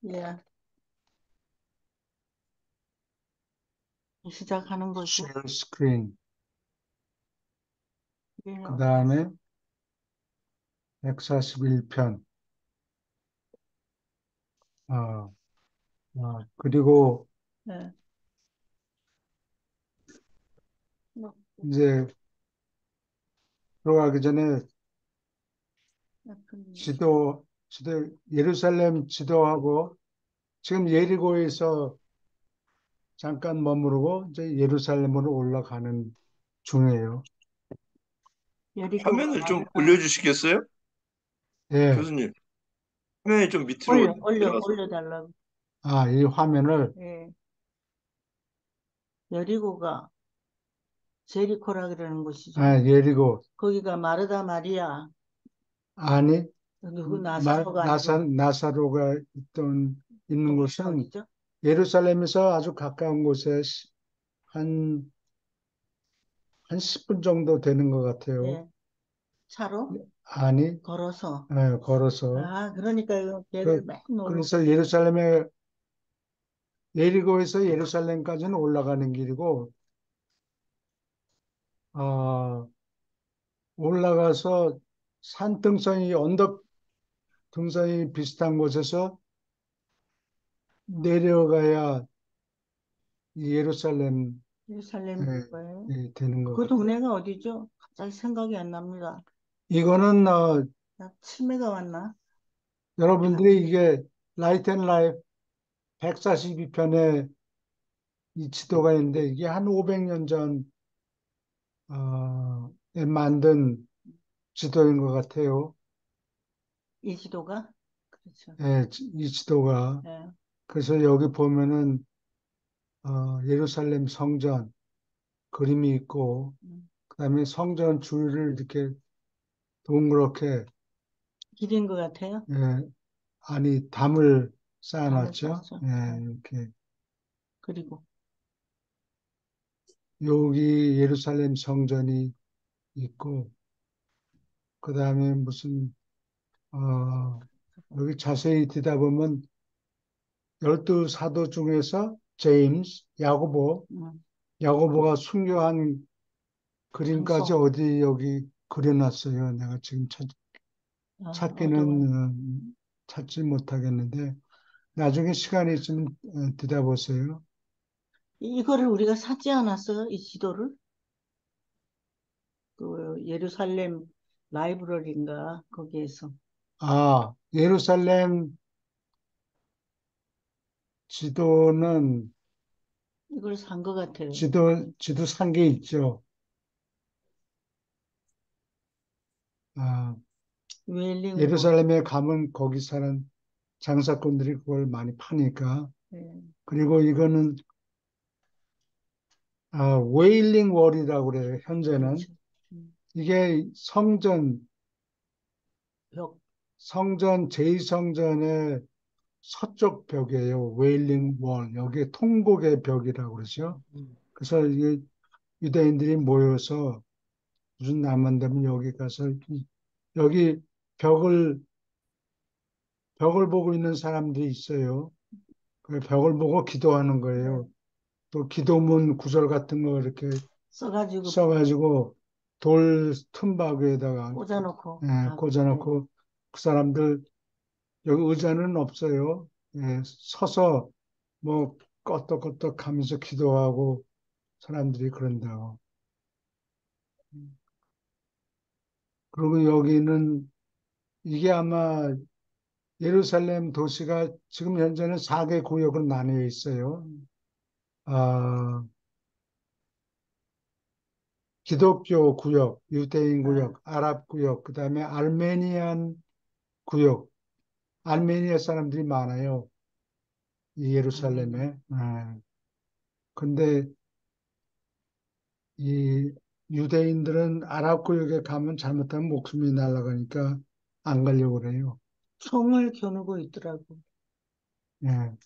예, 시작하는 거죠. share screen. 예, 그 다음에 141편. 그리고 예. 뭐, 이제 들어가기 전에 약간 예루살렘 지도하고 지금 예리고에서 잠깐 머무르고 이제 예루살렘으로 올라가는 중이에요. 여리고가 화면을 좀 맞나? 올려주시겠어요? 예. 교수님, 화면이 좀 밑으로 내려가서. 올려달라고. 이 화면을, 예, 여리고가 제리코라 그러는 곳이죠. 예리고, 거기가 마르다 마리아, 아니, 누구 나사로가 아니고 나사로가 있는 동네가 곳은 어디죠? 예루살렘에서 아주 가까운 곳에 한, 한 10분 정도 되는 것 같아요. 예, 차로 아니, 걸어서. 걸어서. 아, 그러니까 이거 걔를 그, 맨 놀러. 그래서 예리고에서 예루살렘까지는 올라가는 길이고, 아, 올라가서 언덕 등산이 비슷한 곳에서 내려가야 이 예루살렘에 예루살렘 거예요. 되는 것 그 같아요. 동네가 어디죠? 갑자기 생각이 안 납니다. 이거는, 나 치매가 왔나? 여러분들이 이게 라이트 앤 라이프 142편에 이 지도가 있는데 이게 한 500년 에 만든 지도인 것 같아요. 이 지도가? 그렇죠. 이 지도가. 예. 그래서 여기 보면은, 예루살렘 성전 그림이 있고, 음. 그다음에 성전 줄을 이렇게 동그랗게, 길인 것 같아요. 담을 담을 쌓아놨죠. 쌌어. 예. 이렇게. 그리고 여기 예루살렘 성전이 있고, 그다음에 여기 자세히 듣다 보면 열두 사도 중에서 음, 야고보가 순교한 그림까지 장소. 어디 여기 그려놨어요. 내가 지금 아, 어두운. 찾기는 찾지 못하겠는데 나중에 시간이 있으면 듣다 보세요. 이거를 우리가 사지 않았어요? 이 지도를? 그 예루살렘 라이브러리인가 거기에서 예루살렘 지도는 이걸 산 것 같아요. 지도 산 게 있죠. 아, 웨일링홀. 예루살렘에 가면 거기 사는 장사꾼들이 그걸 많이 파니까. 예, 그리고 이거는 웨일링 월이라고 그래요. 현재는 그렇죠. 음, 이게 벽. 성전 제2성전의 서쪽 벽이에요. 웨일링 월. 여기에 통곡의 벽이라고 그러죠. 그래서 이게 유대인들이 모여서 무슨 남은 되면 여기 가서 여기 벽을 벽을 보고 있는 사람들이 있어요. 그 벽을 보고 기도하는 네. 거예요. 또 기도문 구절 같은 거 이렇게 써가지고 써가지고 돌 틈바구에다가 꽂아놓고 가고. 예. 꽂아놓고 그 사람들 여기 의자는 없어요. 서서 뭐 껐덕껐덕 하면서 기도하고 사람들이 그런다고. 그리고 여기는 이게 아마 예루살렘 도시가 지금 현재는 4개 구역으로 나뉘어 있어요. 아, 기독교 구역, 유대인 아, 구역, 아랍 구역, 그다음에 아르메니안 구역. 아르메니아 사람들이 많아요. 이 알메니아. 예루살렘에. 근데 이 유대인들은 아랍 구역에 가면 잘못하면 목숨이 날아가니까 안 가려고 그래요. 총을 겨누고 있더라고. 예.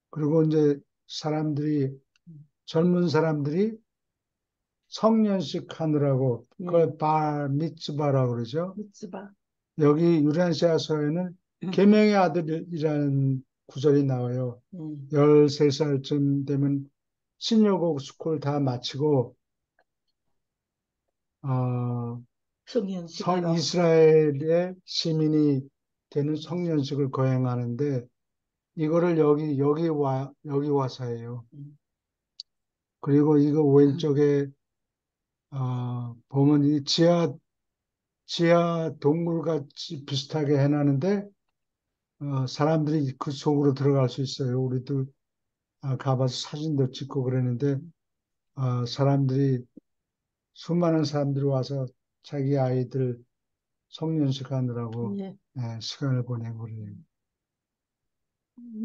그리고 이제 젊은 사람들이 성년식 하느라고 예. 그걸 발 미츠바라고 그러죠. 미츠바. 여기 유란시아서에는 계명의 아들이라는 구절이 나와요. 음, 13살쯤 되면 신여고 스쿨 다 마치고 어, 성년식 하러. 이스라엘의 시민이 되는 성년식을 거행하는데 이거를 여기 와서 해요. 음, 그리고 이거 왼쪽에 보면 이 지하 동굴 같이 비슷하게 해놨는데 사람들이 그 속으로 들어갈 수 있어요. 우리도 가봐서 사진도 찍고 그랬는데 사람들이 수많은 사람들이 와서 자기 아이들 성년식 하느라고 예. 시간을 보내고 그래요.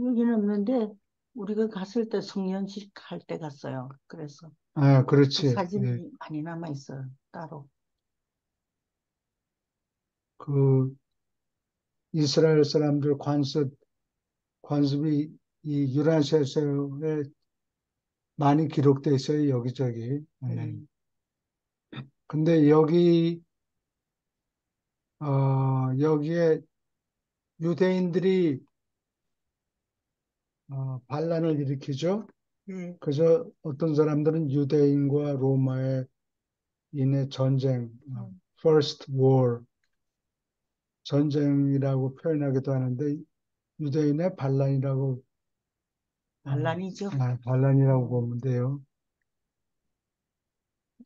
여기는 없는데 우리가 갔을 때 성년식 할 때 갔어요. 그래서 그 그렇지. 예. 사진이 많이 남아 있어요. 따로. 그 이스라엘 사람들 관습이 이 유란시에서에 많이 기록돼 있어요. 여기저기. 예. 음, 근데 여기에 유대인들이 반란을 일으키죠. 예. 그래서 어떤 사람들은 유대인과 로마의 인해 전쟁, 음, First War, 전쟁이라고 표현하기도 하는데 유대인의 반란이라고 반란이죠. 반란이라고 음, 보면 돼요.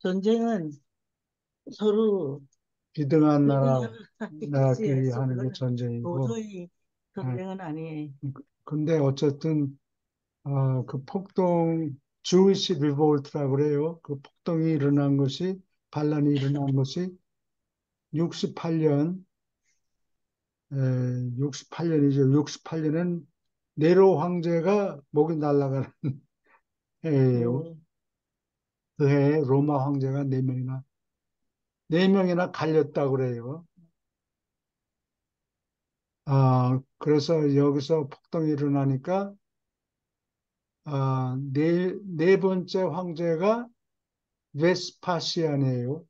전쟁은 서로 비등한 이기지 나라끼리 해서 하는 게 그거는 전쟁이고, 도저히 예. 전쟁은 아니에요. 근데 어쨌든 그 폭동 주이시 리볼트라고 그래요. 그 폭동이 일어난 것이 반란이 일어난 것이 68년 68년이죠. 68년은 네로 황제가 목이 날아가는 해예요. 예. 그 해에 로마 황제가 네 명이나 갈렸다고 그래요. 그래서 여기서 폭동이 일어나니까 네 번째 황제가 베스파시안이에요.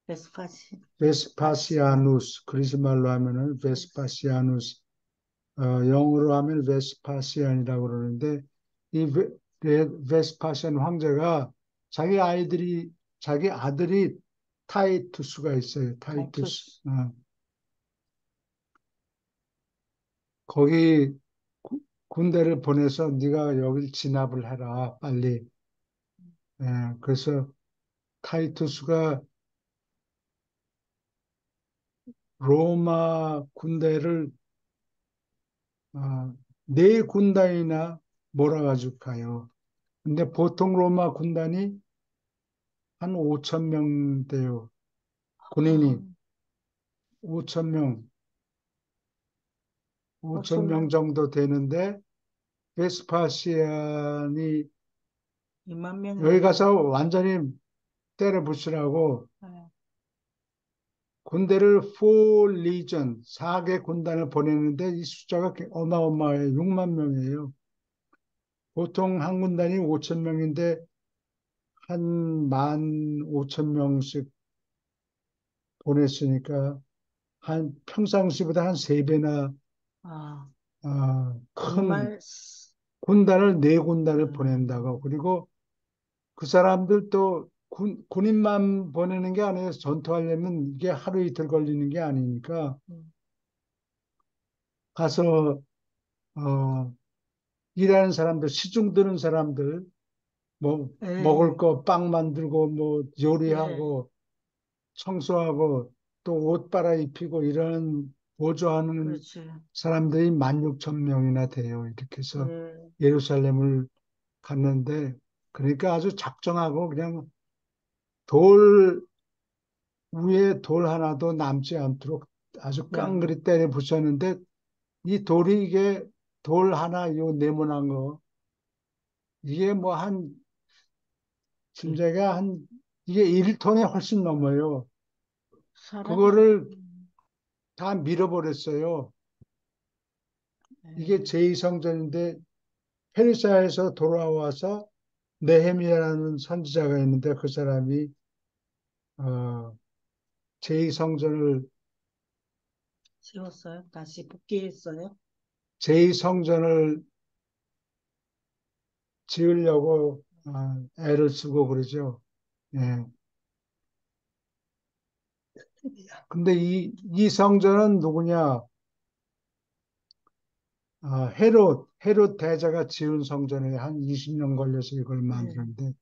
베스파시, 파시, 베스파시아누스, 그리스 말로 하면은 베스파시아누스, 영어로 하면 베스파시안이라고 그러는데, 이 베스파시안 황제가 자기 아들이 타이투스가 있어요. 타이투스. 타이투스. 거기 군대를 보내서 네가 여길 진압을 해라, 빨리. 그래서 타이투스가 로마 군대를 네 군단이나 몰아가지고 가요. 근데 보통 로마 군단이 한 5천 명 돼요. 아, 군인이 5천 명, 5천 명 어쩌면 정도 되는데 베스파시안이 2만 명이나 여기 가서 되나? 완전히 때려 부수라고 예. 군대를 4리전, 4개 군단을 보냈는데 이 숫자가 어마어마해요. 6만 명이에요. 보통 한 군단이 5천 명인데 한 15,000명씩 보냈으니까 한 평상시보다 한 세배나 아, 큰 정말, 군단을 네 군단을 보낸다고. 음, 그리고 그 사람들도 군인만 보내는 게 아니에요. 전투하려면 이게 하루 이틀 걸리는 게 아니니까 음, 가서 어, 일하는 사람들, 시중 드는 사람들, 뭐 먹을 예, 거 빵 만들고 뭐 예, 요리하고 청소하고 또 옷 갈아입히고 이런 보조하는 그렇지. 사람들이 16,000명이나 돼요. 이렇게 해서 예, 예루살렘을 갔는데 그러니까 아주 작정하고 그냥 돌 위에 돌 하나도 남지 않도록 아주 야, 깡그리 때려 부셨는데 이 돌이 이게 돌 하나 요 네모난 거 이게 뭐 한 그 짐작에 한 이게 1톤에 훨씬 넘어요. 사람이, 그거를 다 밀어버렸어요. 이게 예, 제2성전인데 페르시아에서 돌아와서 느헤미야라는 선지자가 있는데 그 사람이 어, 제2성전을 세웠어요? 다시 복귀했어요? 제2성전을 지으려고 애를 쓰고 그러죠. 예. 근데 이 성전은 누구냐? 헤롯 대제가 지은 성전에 한 20년 걸려서 이걸 네. 만드는데,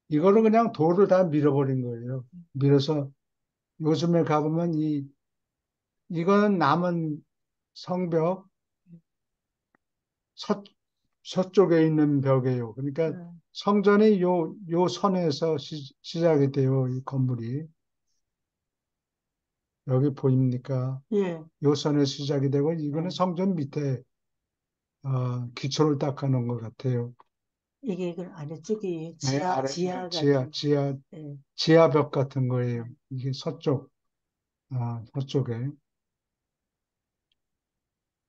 이거를 그냥 돌을 다 밀어버린 거예요. 밀어서 요즘에 가보면 이거는 남은 성벽 서, 서쪽에 있는 벽이에요. 그러니까 네. 성전이 요 선에서 시작이 돼요. 이 건물이. 여기 보입니까? 예. 요 선에서 시작이 되고, 이거는 네. 성전 밑에 기초를 닦아놓은 것 같아요. 이게 그 아래쪽이 네, 아래, 지하 같은. 예. 지하벽 같은 거예요. 네. 이게 서쪽에.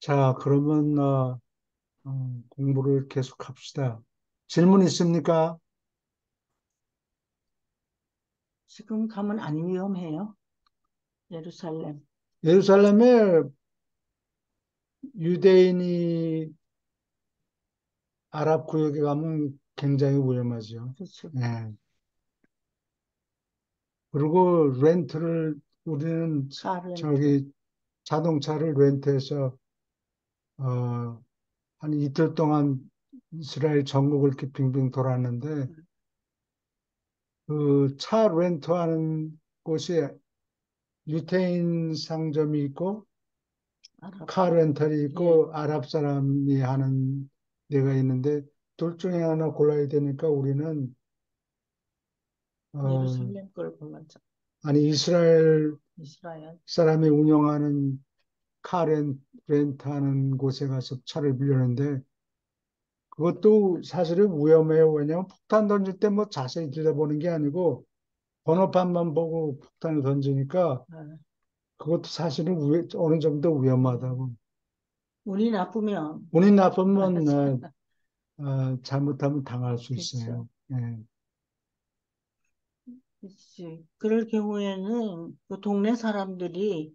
자, 그러면, 공부를 계속 합시다. 질문 있습니까? 지금 가면 안 위험해요? 예루살렘. 예루살렘에 유대인이 아랍 구역에 가면 굉장히 위험하죠. 그렇죠. 예. 그리고 우리는 카렌트. 저기 자동차를 렌트해서, 어, 한 이틀 동안 이스라엘 전국을 이렇게 빙빙 돌았는데, 그 차 렌트하는 곳이 유태인 상점이 있고, 아랍. 카 렌탈이 예. 있고, 아랍 사람이 하는 데가 있는데, 둘 중에 하나 골라야 되니까 우리는, 어, 예루살렘 걸 골랐죠. 아니, 이스라엘 이스라엘. 사람이 운영하는 렌트하는 곳에 가서 차를 빌렸는데, 그것도 사실은 위험해요. 왜냐하면 폭탄 던질 때 뭐 자세히 들여다보는 게 아니고, 번호판만 보고 폭탄을 던지니까, 네. 그것도 사실은 어느 정도 음. 위험하다고. 운이 나쁘면. 운이 나쁘면, 맞아. 잘못하면 당할 수 그렇죠. 있어요. 예. 그렇지. 그럴 경우에는 그 동네 사람들이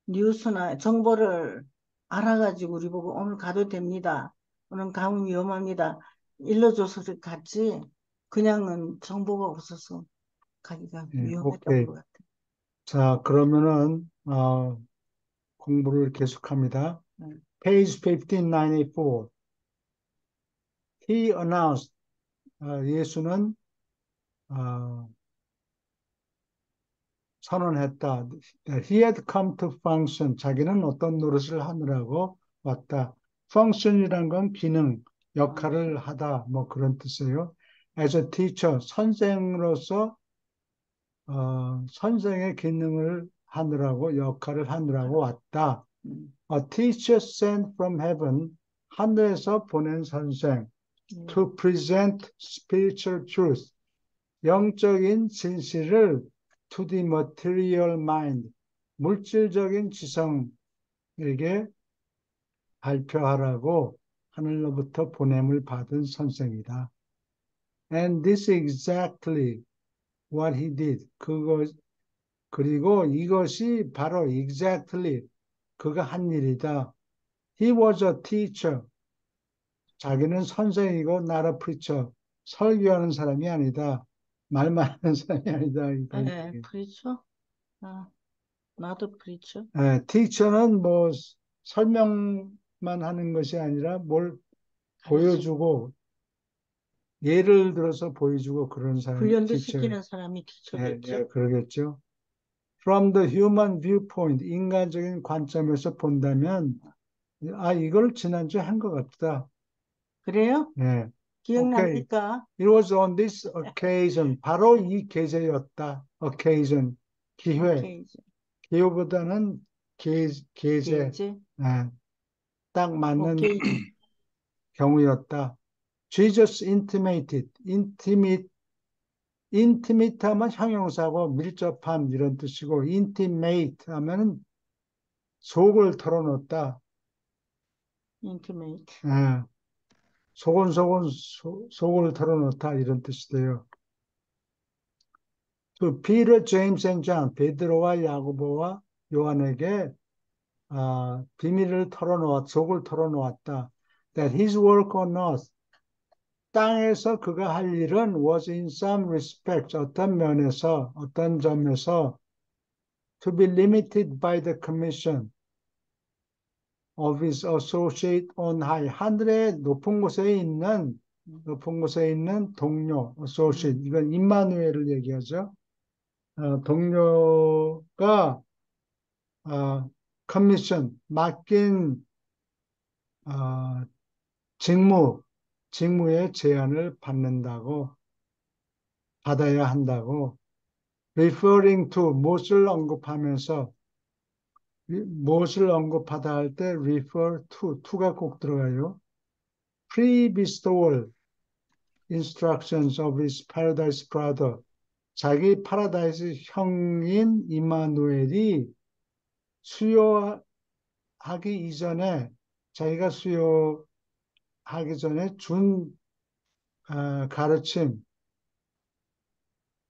뉴스나 정보를 알아가지고 우리 보고 오늘 가도 됩니다. 오늘 가면 위험합니다. 일러줘서 갔지. 그냥은 정보가 없어서 가기가 예, 위험했던 오케이. 것 같아. 자, 그러면은, 공부를 계속합니다. 응. Page 1594. He announced, 예수는, 어, 선언했다. He had come to function. 자기는 어떤 노릇을 하느라고 왔다. function이란 건 기능, 역할을 하다, 뭐 그런 뜻이에요. As a teacher, 선생으로서, 선생의 기능을 하느라고, 역할을 하느라고 왔다. 응. A teacher sent from heaven, 하늘에서 보낸 선생, 응. to present spiritual truth, 영적인 진실을 to the material mind, 물질적인 지성에게 발표하라고 하늘로부터 보냄을 받은 선생이다. And this is exactly what he did. 그리고 이것이 바로 exactly 그가 한 일이다. He was a teacher. 자기는 선생이고 not a preacher. 설교하는 사람이 아니다. 말만 하는 사람이 아니다. 이런 에, 얘기. 프리처? 아, 나도 프리처? 티처는 뭐 설명만 하는 것이 아니라 뭘 가르치. 보여주고 예를 들어서 보여주고 그런 사람이 훈련도 티처. 시키는 사람이 예, 티처겠죠? 예, 그러겠죠. From the human viewpoint, 인간적인 관점에서 본다면, 이걸 지난주에 한 것 같다. 그래요? 예, 오케이. 기억납니까? It was on this occasion. 바로 이 계제였다. occasion. 기회. 오케이. 기회보다는 계제. 게이지? 예, 딱 맞는 오케이. 경우였다. Jesus intimate 하면 형용사고 밀접함 이런 뜻이고, intimate 하면은 속을 털어놓다. 인티메이트. 예, 소곤소곤 속을 털어놓다 이런 뜻이 돼요. 또 Peter, James and John, 베드로와 야고보와 요한에게 비밀을 속을 털어놓았다. That his work on earth, 땅에서 그가 할 일은 was in some respects, 어떤 면에서, 어떤 점에서 to be limited by the commission of his associate on high. 하늘의 높은 곳에 있는 동료, associate. 이건 임마누엘을 얘기하죠. 동료가 커미션, 맡긴 직무의 제안을 받아야 한다고, referring to, 무엇을 언급하다 할 때 refer to가 꼭 들어가요. pre-bestowal instructions of his paradise brother. 자기 파라다이스 형인 이마누엘이 수여하기 이전에, 자기가 수여하기 전에 준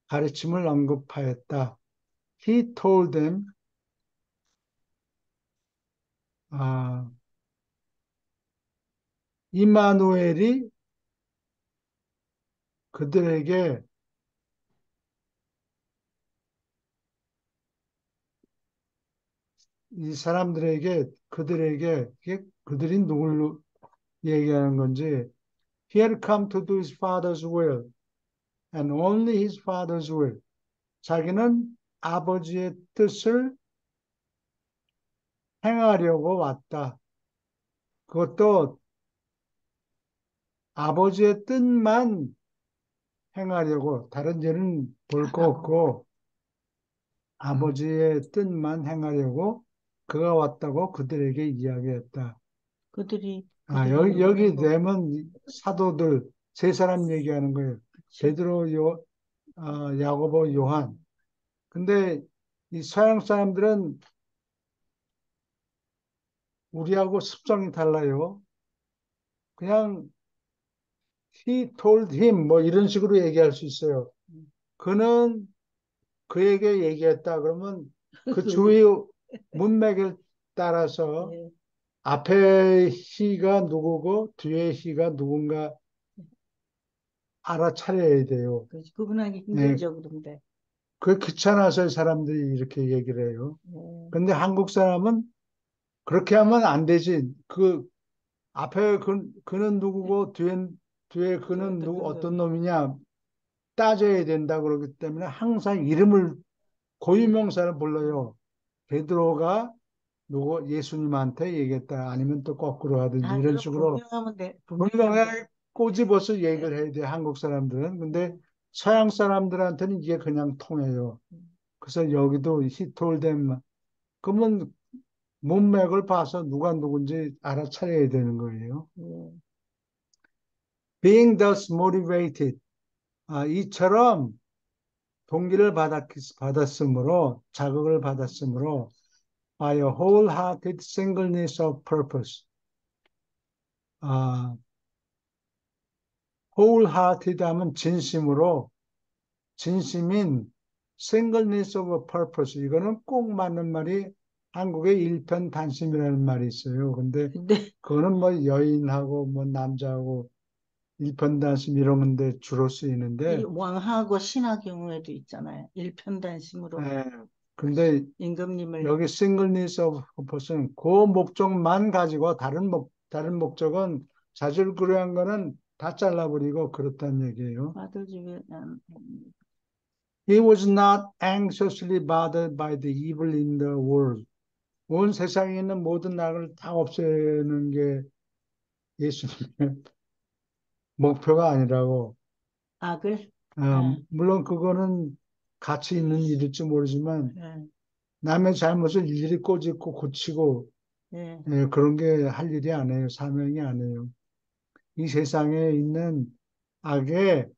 가르침을 언급하였다. He told them, 이마누엘이 그들에게 이 사람들에게 그들이 누굴 얘기하는 건지 He had come to do his father's will and only his father's will. 자기는 아버지의 뜻을 행하려고 왔다. 그것도 아버지의 뜻만 행하려고, 다른 일은 볼 거 없고 아버지의 뜻만 행하려고 그가 왔다고 그들에게 이야기했다. 여기 내면 사도들 세 사람 얘기하는 거예요. 베드로, 야고보, 요한. 근데 이 서양 사람들은 우리하고 습성이 달라요. 그냥 he told him 뭐 이런 식으로 얘기할 수 있어요. 그는 그에게 얘기했다. 그러면 그 주의 문맥에 따라서 앞에 he가 누구고 뒤에 he가 누군가 알아차려야 돼요. 구분하기 힘들죠, 그런데. 그게 귀찮아서 사람들이 이렇게 얘기를 해요. 근데 한국 사람은 그렇게 하면 안 되지. 앞에 그는 누구고 뒤에 그는 어떤 놈이냐 따져야 된다 그러기 때문에 항상 이름을 고유명사를 불러요. 베드로가 예수님한테 얘기했다. 아니면 또 거꾸로 하든지 이런 식으로 분명하게 꼬집어서 얘기를 해야 돼. 한국 사람들은. 근데 서양 사람들한테는 이게 그냥 통해요. 그래서 여기도 he told them. 그러면 문맥을 봐서 누가 누군지 알아차려야 되는 거예요. Being thus motivated. 이처럼 동기를 받았으므로, 자극을 받았으므로, by a wholehearted singleness of purpose. wholehearted 하면 진심인 singleness of purpose. 이거는 꼭 맞는 말이 한국에 일편단심이라는 말이 있어요. 근데 그거는 뭐 여인하고 뭐 남자하고 일편단심 이런 데 주로 쓰이는데 왕하고 신하 경우에도 있잖아요. 일편단심으로. 근데 임금님을 여기 singleness of purpose는 그 목적만 가지고 다른 목적은 자질구레한 거는 다 잘라버리고 그렇다는 얘기예요. He was not anxiously bothered by the evil in the world. 온 세상에 있는 모든 악을 다 없애는 게 예수님의 목표가 아니라고. 악을? 물론 그거는 가치 있는 일일지 모르지만 남의 잘못을 일일이 꼬집고 고치고 그런 게 할 일이 아니에요. 사명이 아니에요. 이 세상에 있는 악에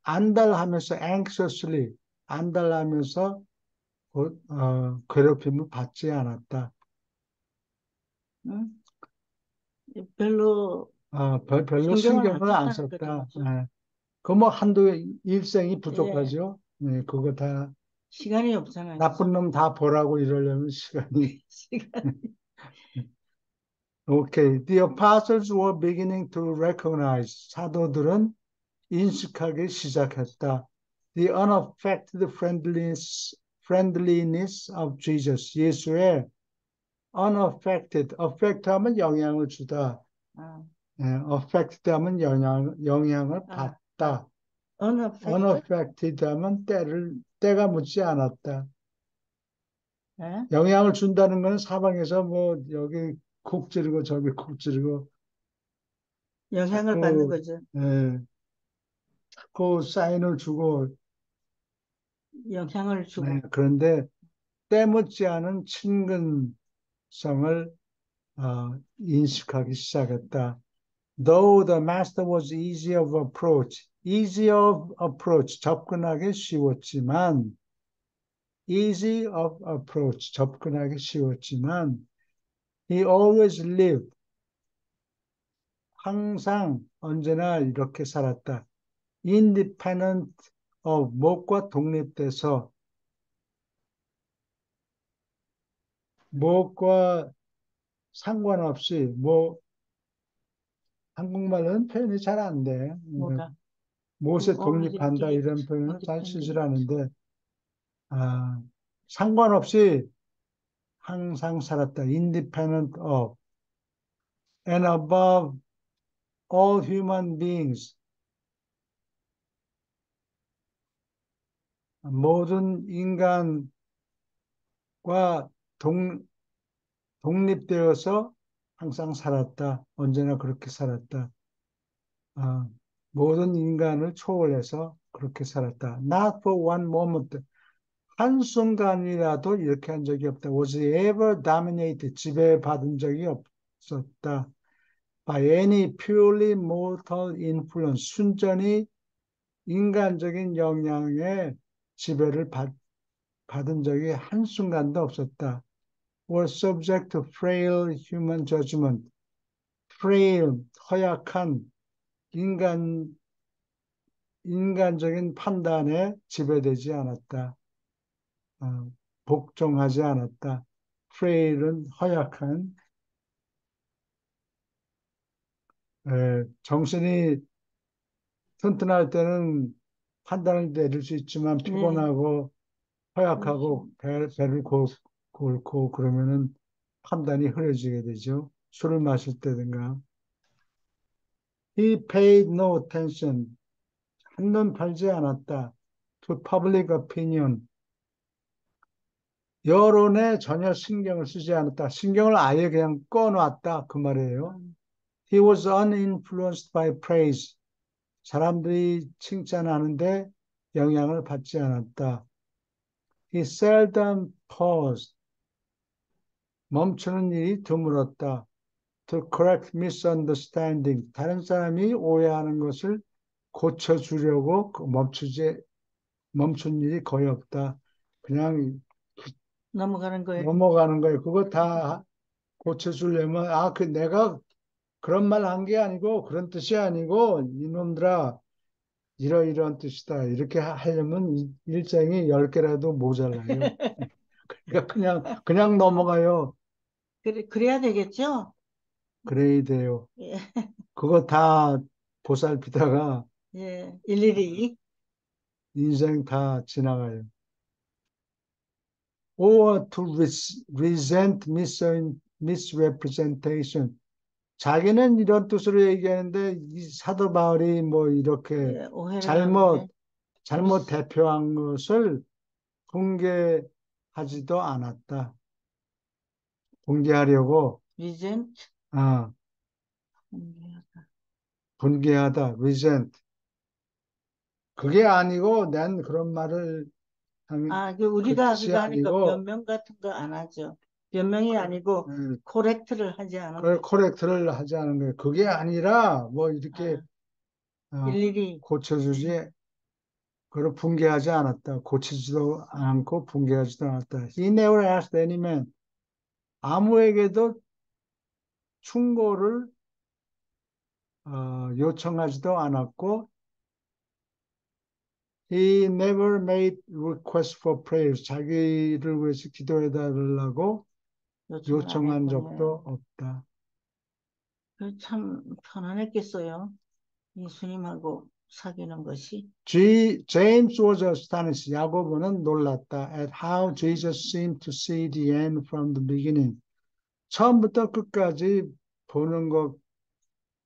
안달하면서 안달하면서 괴롭힘을 받지 않았다. 별로 신경을 안 썼다. 그 일생이 부족하죠. 그거 다 시간이 없잖아요. 나쁜 놈 다 보라고 이러려면 시간이. 시간. Okay. The apostles were beginning to recognize. 사도들은 인식하기 시작했다. The unaffected friendliness of Jesus. 예수의 unaffected. affect 하면 영향을 주다. 아, affected 하면 영향을 받다. unaffected 하면 때가 묻지 않았다. 예? 영향을 준다는 건 사방에서 뭐 여기 콕 찌르고 저기 콕 찌르고 영향을 받는 자꾸 거죠. 자꾸 사인을 주고 영향을 주고. 그런데 때묻지 않은 친근성을 인식하기 시작했다. Though the master was easy of approach, easy of approach, 접근하기 쉬웠지만, easy of approach, 접근하기 쉬웠지만, he always lived, 항상 언제나 이렇게 살았다. Independent of, 무엇과 독립돼서, 무엇과 상관없이, 한국말로는 표현이 잘 안 돼. 뭐가? 무엇에 always 독립한다 이렇게 이런 표현은 잘 쓰질 independent. 않은데, 상관없이 항상 살았다. Independent of and above all human beings. 모든 인간과 독립되어서 항상 살았다. 언제나 그렇게 살았다. 모든 인간을 초월해서 그렇게 살았다. Not for one moment. 한순간이라도 이렇게 한 적이 없다. Was ever dominated. 지배받은 적이 없었다. By any purely mortal influence. 순전히 인간적인 영향에 지배를 받은 적이 한순간도 없었다. Was subject to frail human judgment. frail, 허약한 인간적인 판단에 지배되지 않았다. 복종하지 않았다. frail은 허약한, 정신이 튼튼할 때는 판단을 내릴 수 있지만 피곤하고 허약하고 배를 곪고 그러면은 판단이 흐려지게 되죠. 술을 마실 때든가. He paid no attention. 한눈 팔지 않았다. To public opinion. 여론에 전혀 신경을 쓰지 않았다. 신경을 아예 그냥 꺼놨다. 그 말이에요. He was uninfluenced by praise. 사람들이 칭찬하는데 영향을 받지 않았다. He seldom paused. 멈추는 일이 드물었다. To correct misunderstanding. 다른 사람이 오해하는 것을 고쳐주려고 멈춘 일이 거의 없다. 그냥 넘어가는 거예요. 넘어가는 거예요. 그거 다 고쳐주려면, 내가 그런 말 한 게 아니고, 그런 뜻이 아니고, 이놈들아, 이러이러한 뜻이다. 이렇게 하려면 일장이 10개라도 모자라요. 그러니까 그냥 넘어가요. 그래야 되겠죠? 그래야 돼요. 예, 그거 다 보살피다가 예, 일일이. 인생 다 지나가요. Or to resent misrepresentation. 자기는 이런 뜻으로 얘기하는데 이 사도 바울이 뭐 이렇게 예, 오해를 잘못 하는데. 대표한 것을 공개하지도 않았다. 공개하려고 resent. 어, 분개하다, resent. 그게 아니고 난 그런 말을 그 우리가 뜻이 그거 하니까 아니고 변명 같은 거 안 하죠. 변명이 아니고 코렉트를 하지 않은 그걸 거죠. 코렉트를 하지 않은 거예요. 그게 아니라 뭐 이렇게 일일이. 고쳐주지, 그걸 붕괴하지 않았다. 고치지도 않고 붕괴하지도 않았다. He never asked any man. 아무에게도 충고를 요청하지도 않았고 He never made request for prayers. 자기를 위해서 기도해 달라고 요청한 적도 없다. 참 편안했겠어요. 예수님하고 사귀는 것이. James was astonished. 야고보는 놀랐다. At how Jesus seemed to see the end from the beginning. 처음부터 끝까지 보는 것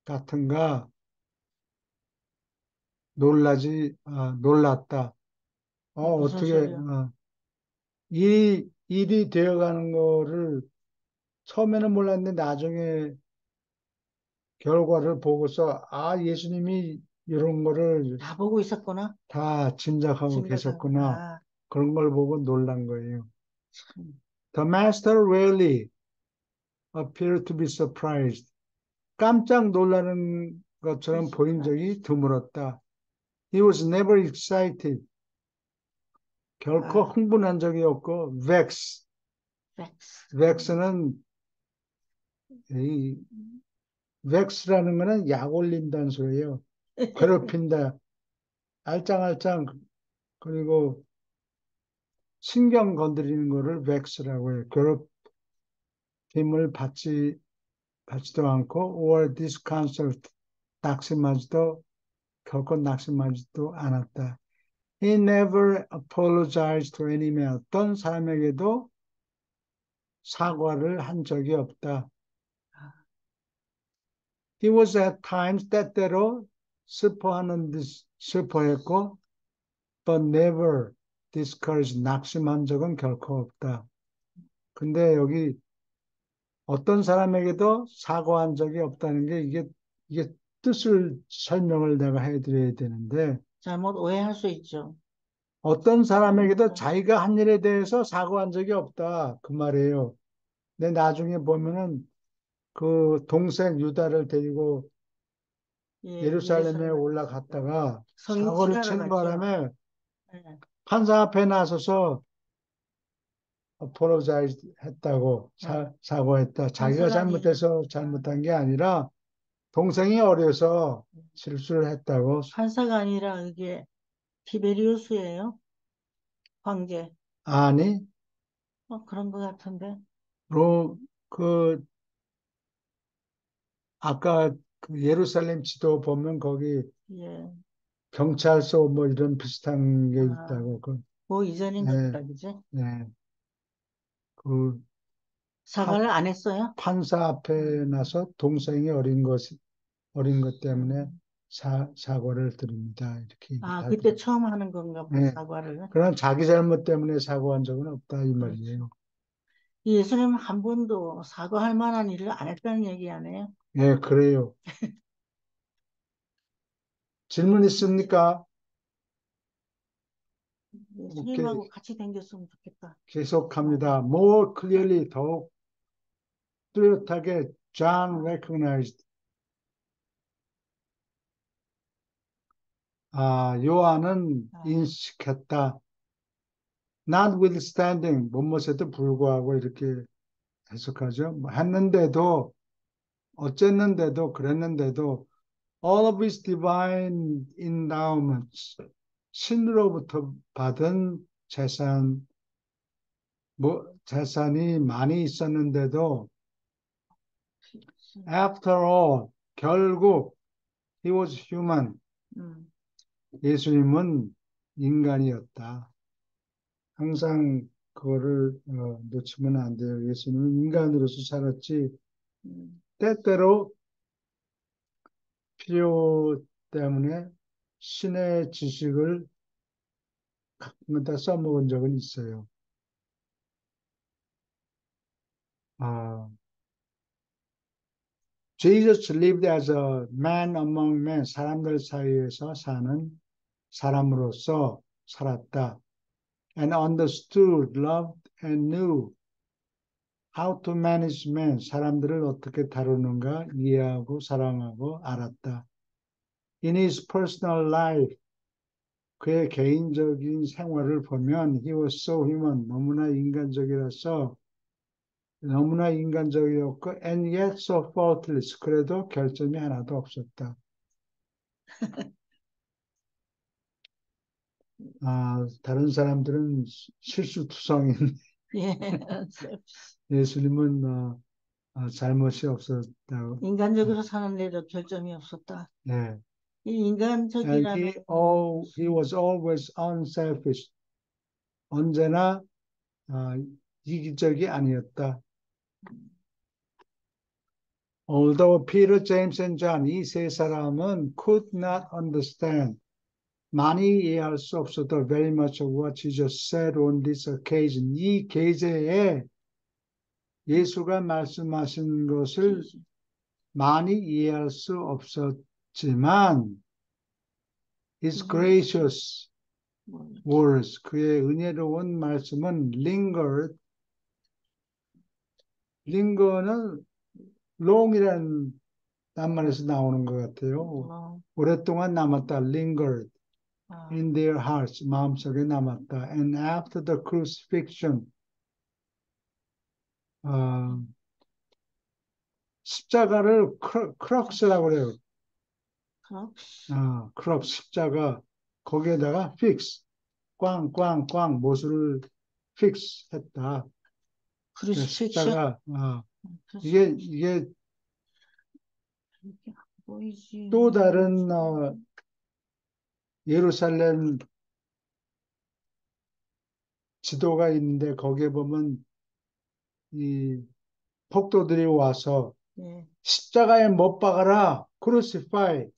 같은가 놀랐다. 어떻게 이 일이 되어가는 거를 처음에는 몰랐는데 나중에 결과를 보고서 예수님이 이런 거를 다 보고 있었구나. 다 짐작하고 계셨구나. 그런 걸 보고 놀란 거예요. 참. The master rarely appeared to be surprised. 깜짝 놀라는 것처럼 보인 적이 드물었다. He was never excited. 결코 흥분한 적이 없고 vex는 이 vex라는 거는 약 올린다는 소리예요. 괴롭힌다. 알짱알짱 그리고 신경 건드리는 거를 vex라고 해요. 괴롭힘을 받지도 않고 or disconsult 결코 낙심하지도 않았다. He never apologized to any man. 어떤 사람에게도 사과를 한 적이 없다. He was at times 때때로 슬퍼했고 but never discouraged. 낙심한 적은 결코 없다. 근데 여기 어떤 사람에게도 사과한 적이 없다는 게 이게 뜻을 설명을 내가 해드려야 되는데 잘못 오해할 수 있죠. 어떤 사람에게도 자기가 한 일에 대해서 사과한 적이 없다. 그 말이에요. 근데 나중에 보면은 그 동생 유다를 데리고 예루살렘에 올라갔다가 사고를 친 바람에 판사 앞에 나서서 apologize 했다고 사과했다. 자기가 잘못해서 잘못한 게 아니라 동생이 어려서 실수를 했다고. 판사가 아니라 이게 티베리우스예요? 황제. 아니, 그런 것 같은데. 아까 그 예루살렘 지도 보면 거기 예. 경찰서 뭐 이런 비슷한 게 있다고. 그 이전인 것 같다, 그지? 네. 그 사과를 안 했어요? 판사 앞에 나서 동생이 어린 것 때문에 사과를 드립니다. 이렇게. 그때 처음 하는 건가 봐, 네. 사과를. 그러나 자기 잘못 때문에 사과한 적은 없다, 이 말이에요. 예수님은 한 번도 사과할 만한 일을 안 했다는 얘기 아니에요? 네, 그래요. 질문 있습니까? 예수님하고 같이 다녔으면 좋겠다. 계속합니다. More clearly, 더욱 뚜렷하게 John recognized. 요한은 인식했다. Notwithstanding, 무엇에도 불구하고 이렇게 해석하죠. 어쨌는데도, 그랬는데도, all of his divine endowments, 신으로부터 받은 재산이 많이 있었는데도, after all, 결국, he was human. 예수님은 인간이었다. 항상 그거를 놓치면 안 돼요. 예수님은 인간으로서 살았지, 때때로 필요 때문에 신의 지식을 가끔다 써먹은 적은 있어요. Jesus lived as a man among men. 사람들 사이에서 사는 사람으로서 살았다. And understood, loved, and knew how to manage men. 사람들을 어떻게 다루는가 이해하고 사랑하고 알았다. In his personal life, 그의 개인적인 생활을 보면 he was so human. 너무나 인간적이었고 and yet so faultless. 그래도 결점이 하나도 없었다. 다른 사람들은 실수투성인 예. 예수님은 잘못이 없었다고. 인간적으로 사는 데도 결점이 없었다. 네. 이 And 인간적이라는 he was always unselfish. 언제나 아, 이기적이 아니었다. Although Peter, James, and John, 이 세 사람은 could not understand, 많이 이해할 수 없었다. Very much of what Jesus said on this occasion. 이 계제에 예수가 말씀하신 것을 많이 이해할 수 없었지만, His gracious words, 그의 은혜로운 말씀은 linger는 long이라는 낱말에서 나오는 것 같아요. 오랫동안 남았다. lingered in their hearts. 마음속에 남았다. And after the crucifixion, 십자가를 크럭스라고 그래요. 크럭스 십자가 거기에다가 fix 꽝꽝꽝 못을 fix 했다. 십자가 이게 또 다른 예루살렘 지도가 있는데 거기에 보면 이 폭도들이 와서 십자가에 못 박아라, crucify.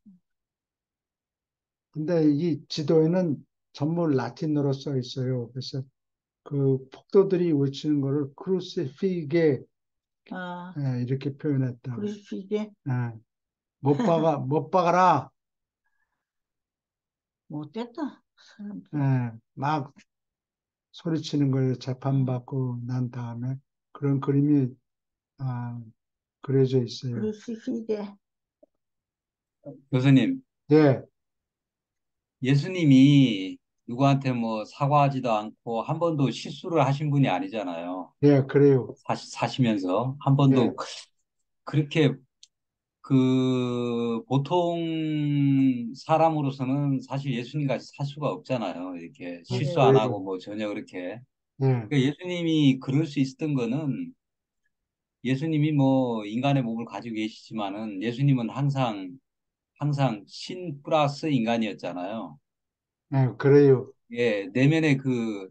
근데 이 지도에는 전부 라틴어로 써 있어요. 그래서 그 폭도들이 외치는 거를 crucifige 이렇게 표현했다. 크루시피게? 못 박아라. 못됐다. 막 소리치는 거예요. 재판받고 난 다음에 그런 그림이 그려져 있어요. 크루시피게. 교수님, 네, 예수님이 누구한테 뭐 사과하지도 않고 한 번도 실수를 하신 분이 아니잖아요. 네, 그래요. 사시면서 한 네, 번도 그렇게 그 보통 사람으로서는 사실 예수님 같이 살 수가 없잖아요. 이렇게 실수 안 그래요. 하고 뭐 전혀 그렇게. 네, 그러니까 예수님이 그럴 수 있었던 거는 예수님이 뭐 인간의 몸을 가지고 계시지만은 예수님은 항상 신 플러스 인간이었잖아요. 네, 그래요. 예, 내면에 그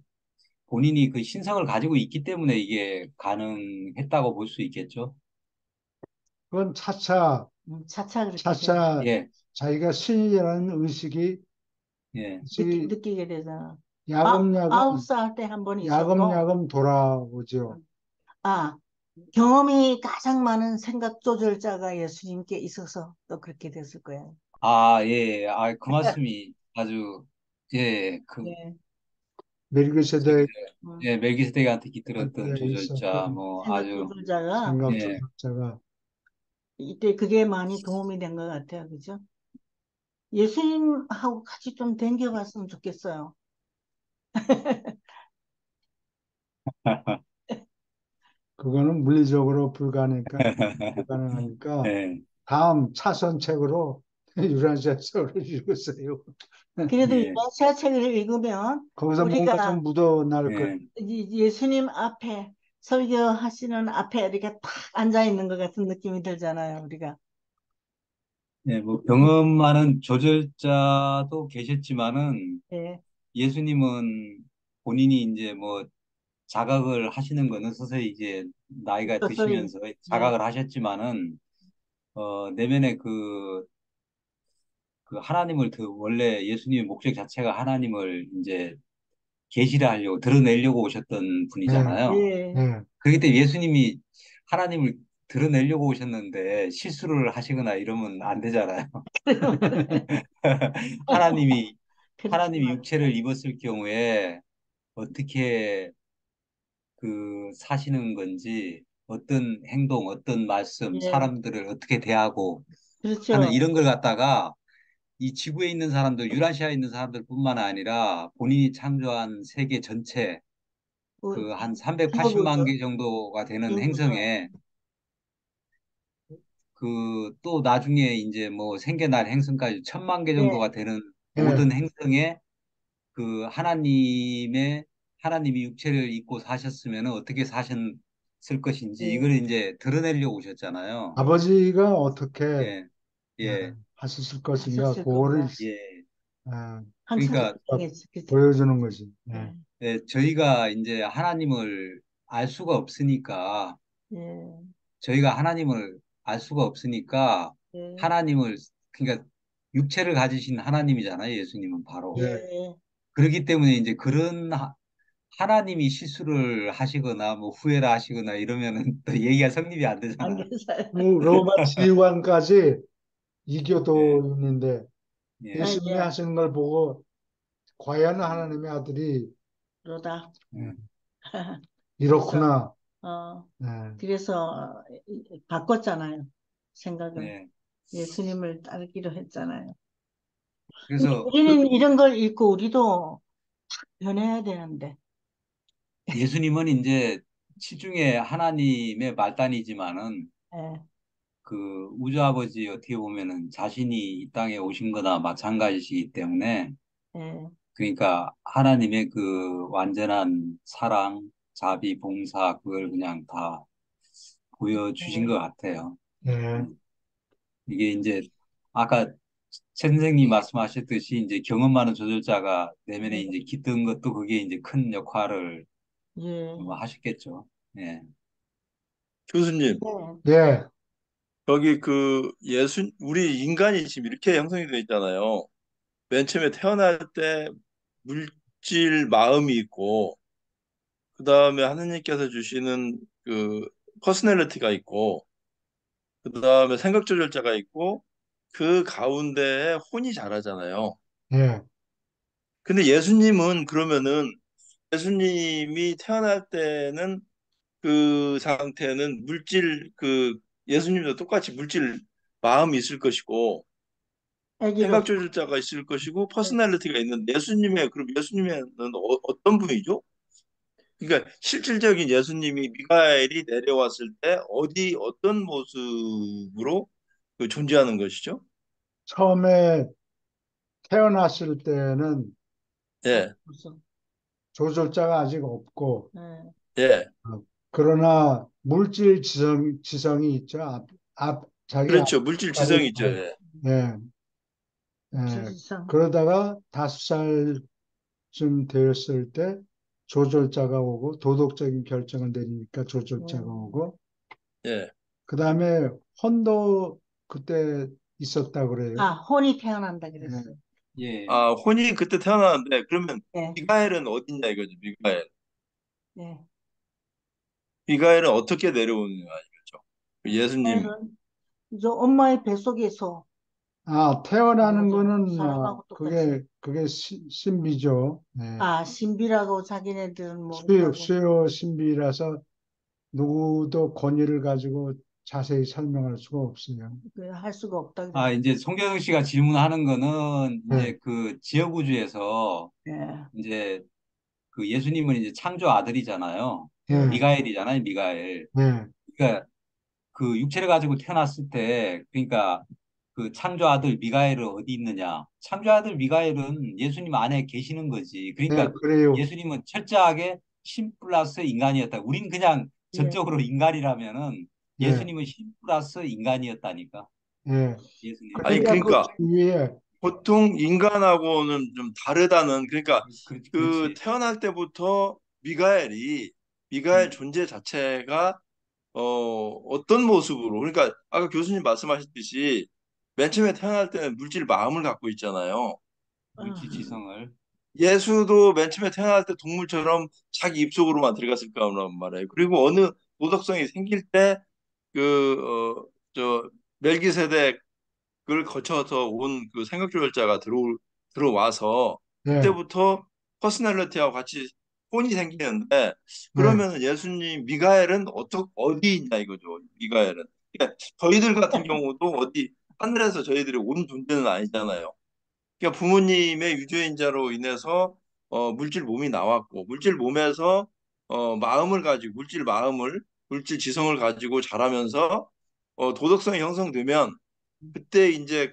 본인이 그 신성을 가지고 있기 때문에 이게 가능했다고 볼 수 있겠죠. 그건 차차 차차 그렇게 예, 자기가 신이라는 의식이 예. 느끼게 되잖아. 야금야금 9살 때 한 번 있었고, 야금야금 돌아오죠. 경험이 가장 많은 생각 조절자가 예수님께 있어서 또 그렇게 됐을 거야. 예. 그 말씀이 아주, 예, 네. 저기, 멜기세덱 예, 멜기세덱한테 깃들었던 때 조절자, 있었던 뭐, 생각 아주, 조절자가 생각 예, 조작자가 이때 그게 많이 도움이 된 것 같아요. 그죠? 예수님하고 같이 좀 댕겨봤으면 좋겠어요. 그거는 물리적으로 불가능하니까 예, 다음 차선책으로 유란시아서를 읽으세요. 그래도 예, 유다시아 책을 읽으면 거기서 뭔가 우리가 좀 묻어날 거예요. 예, 예수님 앞에 설교하시는 앞에 이렇게 탁 앉아 있는 것 같은 느낌이 들잖아요, 우리가. 예, 뭐, 경험 많은 조절자도 계셨지만은, 예, 예수님은 본인이 이제 뭐, 자각을 하시는 거는 서서히 이제 나이가 서서히. 드시면서 네, 자각을 하셨지만은, 내면에 그 하나님을 원래 예수님의 목적 자체가 하나님을 이제 계시를 하려고 드러내려고 오셨던 네, 분이잖아요. 예. 네. 그렇기 때문에 예수님이 하나님을 드러내려고 오셨는데 실수를 하시거나 이러면 안 되잖아요. 하나님이 그렇지 하나님이 말이야. 육체를 입었을 경우에 어떻게 그 사시는 건지 어떤 행동, 어떤 말씀, 예, 사람들을 어떻게 대하고 하는 그렇죠. 이런 걸 갖다가 이 지구에 있는 사람들, 유라시아에 있는 사람들뿐만 아니라 본인이 창조한 세계 전체 그 한 380만 기어보죠. 개 정도가 되는 기어보죠. 행성에 그 또 나중에 이제 뭐 생겨날 행성까지 1000만 개 네, 정도가 되는 네. 모든 행성에 그 하나님이 육체를 입고 사셨으면 어떻게 사셨을 것인지 예, 이걸 이제 드러내려고 오셨잖아요. 아버지가 어떻게 예, 예, 하셨을 것인가, 하셨을 그거를 건가. 예. 아, 항상 그러니까 걱정했지, 그치? 보여주는 거지. 네. 예, 저희가 이제 하나님을 알 수가 없으니까 예, 저희가 하나님을 알 수가 없으니까 예, 하나님을 그러니까 육체를 가지신 하나님이잖아요. 예수님은 바로. 네. 예. 그렇기 때문에 이제 그런 하나님이 실수를 하시거나 뭐 후회를 하시거나 이러면은 또 얘기가 성립이 안 안 되잖아요. 계세요. 로마 지휘관까지 예, 이교도 있는데 아, 예, 예수님이 예, 하시는 걸 보고 과연 하나님의 아들이 그러다. 예, 그래서, 이렇구나. 어, 예, 그래서 바꿨잖아요. 생각을. 예. 예수님을 따르기로 했잖아요. 근데 그래서 우리는 이런 걸 읽고 우리도 변해야 되는데. 예수님은 이제 시중에 하나님의 말단이지만은 예, 그 우주 아버지 어떻게 보면은 자신이 이 땅에 오신 거나 마찬가지이기 때문에 예, 그러니까 하나님의 그 완전한 사랑, 자비, 봉사 그걸 그냥 다 보여주신 것 예, 같아요. 예, 음. 이게 이제 아까 최 선생님 말씀하셨듯이 이제 경험 많은 조절자가 내면에 이제 깃든 것도 그게 이제 큰 역할을 예, 뭐 하셨겠죠. 예. 교수님, 예, 예, 여기 그 우리 인간이 지금 이렇게 형성이 되어 있잖아요. 맨 처음에 태어날 때 물질 마음이 있고, 그 다음에 하느님께서 주시는 그 퍼스널리티가 있고, 그 다음에 생각 조절자가 있고, 그 가운데에 혼이 자라잖아요. 예. 근데 예수님은 그러면은 예수님이 태어날 때는 그 상태는 예수님도 똑같이 물질 마음이 있을 것이고 아기로. 생각 조절자가 있을 것이고 퍼스널리티가 있는 그럼 예수님은 어떤 분이죠? 그러니까 실질적인 예수님이 미가엘이 내려왔을 때 어떤 모습으로 존재하는 것이죠? 처음에 태어났을 때는 예, 무슨, 조절자가 아직 없고, 예, 예, 그러나 물질 지성이 있죠. 자기 그렇죠. 물질 앞가리, 지성이 있죠. 예, 예, 예. 질성. 그러다가 5살쯤 되었을 때 조절자가 오고, 도덕적인 결정을 내리니까 조절자가 음. 오고, 예. 그 다음에 혼도 그때 있었다 그래요. 아, 혼이 태어난다 예, 그랬어요. 예. 아, 혼이 그때 태어나는데 그러면 예, 미가엘은 어딨냐 이거죠. 예. 미가엘은 어떻게 내려오느냐 이거죠. 예수님. 아이는 이제 엄마의 뱃속에서 태어나는 맞아. 거는, 사람하고 똑같이. 그게 신비죠. 예. 아, 신비라고 자기네들은 모른다고. 수요 신비라서 누구도 권위를 가지고 자세히 설명할 수가 없어요. 할 수가 없다 아, 그랬어. 이제 송교영 씨가 질문하는 거는 네, 이제 그 지역 우주에서 예, 이제 그 예수님은 이제 창조 아들이잖아요. 네, 예, 미가엘이잖아요, 미가엘. 네, 그러니까 그 육체를 가지고 태어났을 때 그러니까 그 창조 아들 미가엘은 어디 있느냐? 창조 아들 미가엘은 예수님 안에 계시는 거지. 네, 그러니까 그래요. 예수님은 철저하게 신 플러스 인간이었다. 우린 그냥 예. 전적으로 인간이라면은 네, 예수님은 신 플러스 인간이었다니까. 네. 예수님. 아니 그러니까 그 그러니까 위에, 보통 인간하고는 좀 다르다는 그러니까 그 그렇지. 태어날 때부터 미가엘 음. 존재 자체가 어떤 모습으로 그러니까 아까 교수님 말씀하셨듯이 맨 처음에 태어날 때는 물질 마음을 갖고 있잖아요. 물질 어, 지성을. 예수도 맨 처음에 태어날 때 동물처럼 자기 입속으로만 들어갔을 거란 말이에요. 그리고 어느 도덕성이 생길 때 저 멜기세덱을 거쳐서 온 그 생각조절자가 들어와서 네, 그때부터 퍼스널리티하고 같이 혼이 생기는데 네, 그러면 예수님 미가엘은 어디 있냐 이거죠. 미가엘은 그러니까 저희들 같은 경우도 어디 하늘에서 저희들이 온 존재는 아니잖아요. 그러니까 부모님의 유전자로 인해서 물질 몸이 나왔고 물질 몸에서 마음을 가지고 물질 지성을 가지고 자라면서 도덕성이 형성되면 그때 이제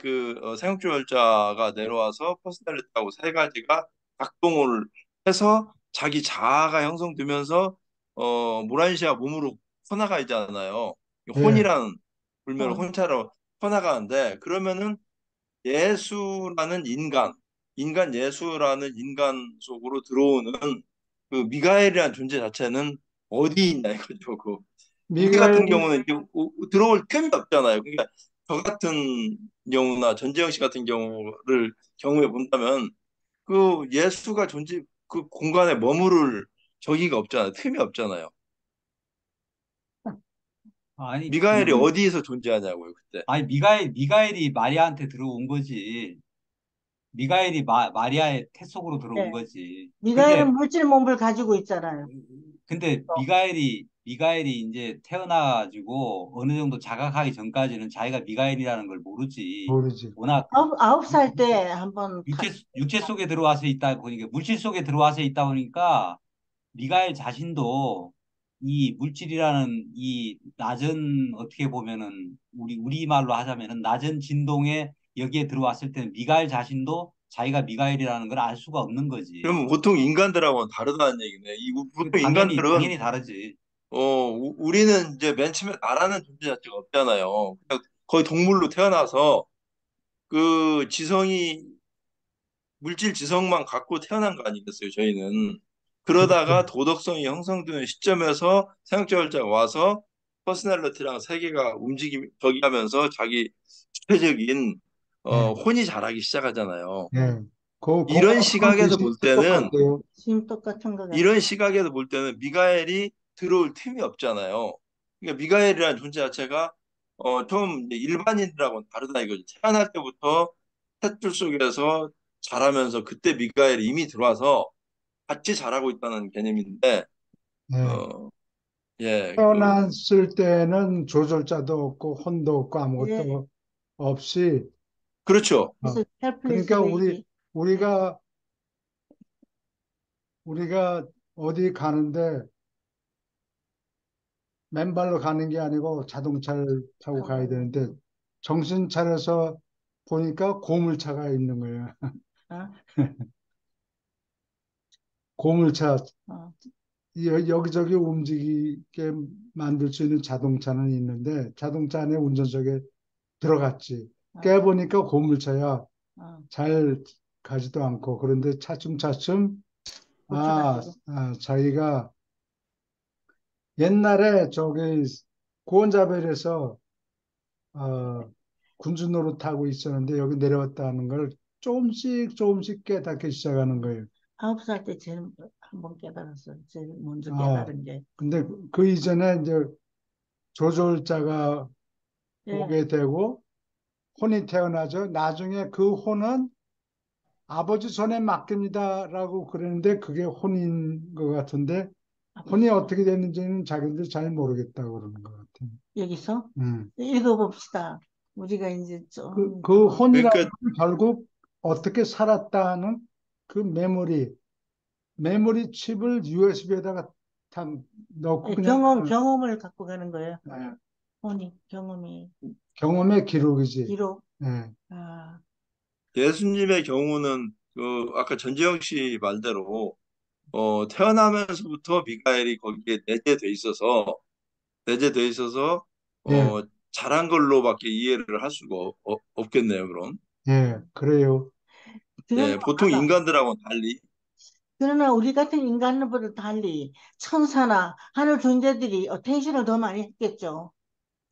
생육주혈자가 내려와서 퍼스널리티하고 세 가지가 작동을 해서 자기 자아가 형성되면서 모란시아 몸으로 퍼나가 있잖아요. 예, 혼이라는 불멸 어, 혼자로 퍼나가는데 그러면은 예수라는 인간 예수라는 인간 속으로 들어오는 그 미가엘이라는 존재 자체는 어디 있나 이거죠. 그 우리 같은 미가엘이 경우는 이제 들어올 틈이 없잖아요. 그러니까 저 같은 경우나 전재영 씨 같은 경우에 본다면 그 예수가 존재 그 공간에 머무를 저기가 없잖아요. 틈이 없잖아요. 아니, 미가엘이 어디에서 존재하냐고요, 그때. 아니, 미가엘이 마리아한테 들어온 거지. 미가엘이 마리아의 태 속으로 들어온 네. 거지. 미가엘은 물질 몸을 가지고 있잖아요. 근데 또. 미가엘이 이제 태어나가지고 어느 정도 자각하기 전까지는 자기가 미가엘이라는 걸 모르지. 모르지. 워낙 아홉 살 때 한번 육체 속에 들어와서 있다 보니까, 물질 속에 들어와서 있다 보니까 미가엘 자신도 이 물질이라는 이 낮은, 어떻게 보면은 우리말로 하자면은 낮은 진동에 여기에 들어왔을 때는 미가엘 자신도 자기가 미가엘이라는 걸 알 수가 없는 거지. 그러면 보통 인간들하고는 다르다는 얘기네. 보통 인간들은 당연히 다르지. 우리는 이제 맨 처음에 나라는 존재 자체가 없잖아요. 그냥 거의 동물로 태어나서 그 물질 지성만 갖고 태어난 거 아니겠어요, 저희는. 그렇죠. 그러다가 도덕성이 형성되는 시점에서 생각절자가 와서 퍼스널리티랑 세계가 저기 하면서 자기 주체적인 예, 혼이 자라기 시작하잖아요. 예. 이런 그거하고 시각에서 볼 때는 똑같아요. 지금 똑같은 것 같아. 이런 시각에서 볼 때는 미가엘이 들어올 틈이 없잖아요. 그러니까 미가엘이라는 존재 자체가 좀 이제 일반인들하고는 다르다 이거죠. 태어날 때부터 탯줄 속에서 자라면서 그때 미가엘이 이미 들어와서 같이 자라고 있다는 개념인데, 예. 어, 예, 태어났을 때는 조절자도 없고 혼도 없고 예, 아무것도 없이 그렇죠. 그래서 헬플리스 그러니까 베이비. 우리가 우리가 어디 가는데 맨발로 가는 게 아니고 자동차를 타고 가야 하고, 되는데 정신 차려서 보니까 고물차가 있는 거예요. 어, 고물차 어, 여기저기 움직이게 만들 수 있는 자동차는 있는데 자동차 안에 운전석에 들어갔지. 어, 깨보니까 고물차야. 어, 잘 가지도 않고 그런데 차츰차츰 고쳐가지고. 자기가 옛날에 저기 고원자벨에서 어, 군주 노릇하고 있었는데 여기 내려왔다는 걸 조금씩 깨닫기 시작하는 거예요. 9살 때 제일 한번 깨달았어요. 제일 먼저 아, 깨달은 게. 근데 그 이전에 이제 조졸자가 예, 오게 되고 혼이 태어나죠. 나중에 그 혼은 아버지 손에 맡깁니다라고 그러는데 그게 혼인 것 같은데 혼이 아버지. 어떻게 됐는지는 자기들 잘 모르겠다고 그러는 것 같아요. 여기서 음. 읽어봅시다. 우리가 이제 좀 그 더, 혼이라는 그러니까 건 결국 어떻게 살았다는 그 메모리 칩을 USB에다가 다 넣고 예, 그냥 경험을 갖고 가는 거예요. 예, 혼이, 경험이, 경험의 기록이지. 기록. 예, 아, 예수님의 경우는 그 아까 전재영 씨 말대로 태어나면서부터 미가엘이 거기에 내재돼 있어서 예, 어, 잘한 걸로밖에 이해를 할 수가 없겠네요, 그럼. 예, 그래요. 그러나, 예, 보통 인간들하고는 달리. 그러나 우리 같은 인간들보다 달리 천사나 하늘 존재들이 어텐션을 더 많이 했겠죠.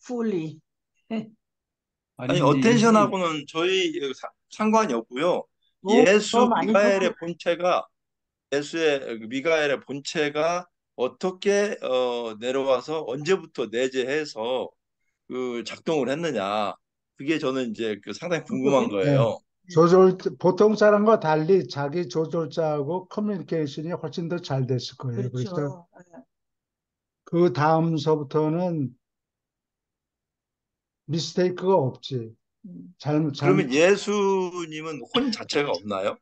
fully. 아니, 아니, 이제 예수님, 어텐션하고는 저희 상관이 없고요. 더 많이 줬고, 예수의 그 미가엘의 본체가 어떻게 내려와서 언제부터 내재해서 그 작동을 했느냐. 그게 저는 이제 그 상당히 궁금한 궁금해. 예. 거예요. 보통 사람과 달리 자기 조절자하고 커뮤니케이션이 훨씬 더 잘 됐을 거예요. 그래서 그렇죠. 그 다음서부터는 미스테이크가 없지. 음. 잘못, 그러면 예수님은 혼 자체가 없나요?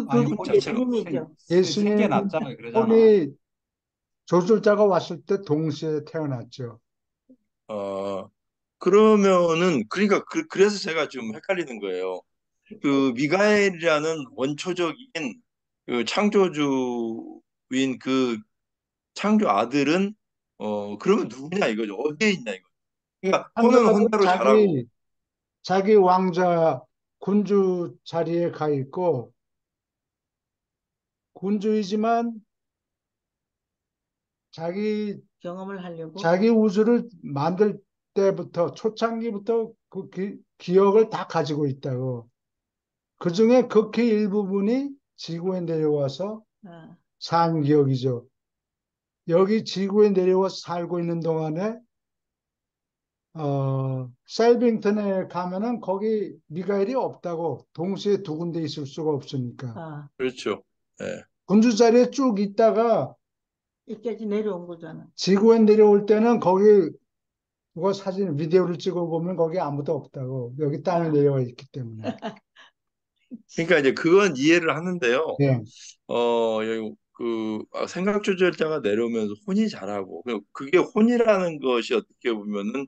아니, 혼 혼이 자체가 없어요. 예수님이죠. 예수님 생겨났잖아요. 그러잖아. 혼이 조술자가 왔을 때 동시에 태어났죠. 어, 그러면은 그러니까 그래서 제가 좀 헷갈리는 거예요. 그 미가엘이라는 원초적인 그 창조주인 그 창조 아들은 그러면 누구냐 이거죠. 어디에 있냐 이거. 그러니까 혼은 창조자도 혼대로 잘하고 자기 왕자 군주 자리에 가 있고 군주이지만 자기 경험을 하려고. 자기 우주를 만들 때부터 초창기부터 그 기억을 다 가지고 있다고. 그중에 극히 일부분이 지구에 내려와서 아, 산 기억이죠. 여기 지구에 내려와서 살고 있는 동안에 셀빙턴에 가면은 거기 미가엘이 없다고. 동시에 두 군데 있을 수가 없으니까. 아, 그렇죠. 예. 군주 자리에 쭉 있다가 여기까지 내려온 거잖아. 지구에 내려올 때는 거기 누가 사진, 비디오를 찍어 보면 거기 아무도 없다고. 여기 땅에 아, 내려와 있기 때문에. 그러니까 이제 그건 이해를 하는데요. 예. 여기 생각 조절자가 내려오면서 혼이 자라고 그게 혼이라는 것이 어떻게 보면은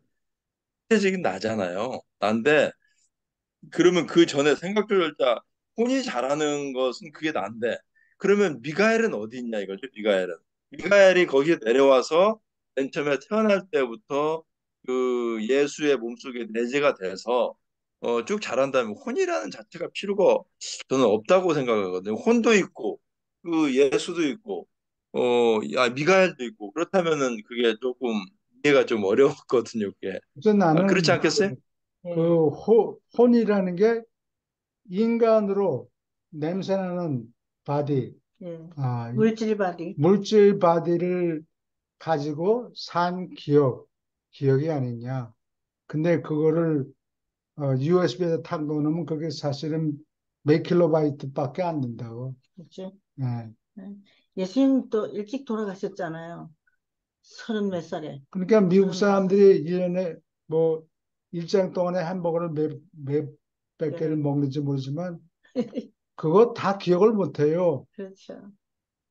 실제적인 나잖아요. 난데 그러면 그 전에 생각 조절자 혼이 잘하는 것은 그게 난데 그러면 미가엘은 어디 있냐 이거죠. 미가엘이 거기에 내려와서 맨 처음에 태어날 때부터 그 예수의 몸속에 내재가 돼서 쭉 자란다면 혼이라는 자체가 필요가 저는 없다고 생각하거든요. 혼도 있고 그 예수도 있고 미가엘도 있고 그렇다면은 그게 조금 이해가 좀 어려웠거든요. 그게 그래서 그렇지 나는 않겠어요? 예, 혼이라는 게 인간으로 냄새나는 바디, 예. 아, 물질 바디. 물질 바디를 가지고 산 기억이 아니냐. 근데 그거를 USB에다 탁 넣으면 그게 사실은 몇 킬로바이트밖에 안 된다고. 그렇지? 예. 예. 예수님도 일찍 돌아가셨잖아요. 30몇 살에. 그러니까 미국 30몇 사람들이 1년에 뭐 일정 동안에 햄버거를 몇백 개를 살에. 먹는지 모르지만 그거 다 기억을 못 해요. 그렇죠.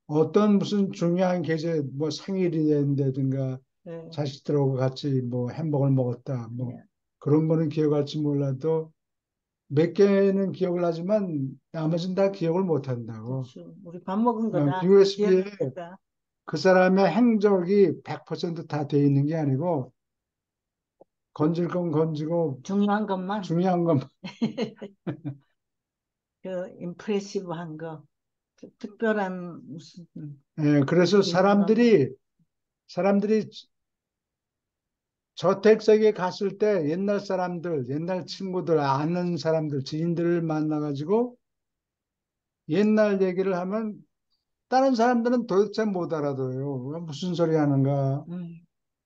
어떤 무슨 중요한 계절, 뭐 생일이 된다든가 예, 자식들하고 같이 뭐 햄버거를 먹었다. 뭐 예. 그런 거는 기억할지 몰라도 몇 개는 기억을 하지만 나머지는 다 기억을 못 한다고. 그렇죠. 우리 밥 먹은 거다. USB에 기억나니까. 그 사람의 행적이 100%다 돼 있는 게 아니고 건질 건 건지고 중요한 것만. 중요한 건 그 임프레시브한 거. 그 특별한 무슨 예, 그래서 기능만. 사람들이 저택세계 갔을 때 옛날 사람들, 옛날 친구들, 아는 사람들, 지인들을 만나가지고 옛날 얘기를 하면 다른 사람들은 도대체 못 알아들어요. 무슨 소리 하는가? 음,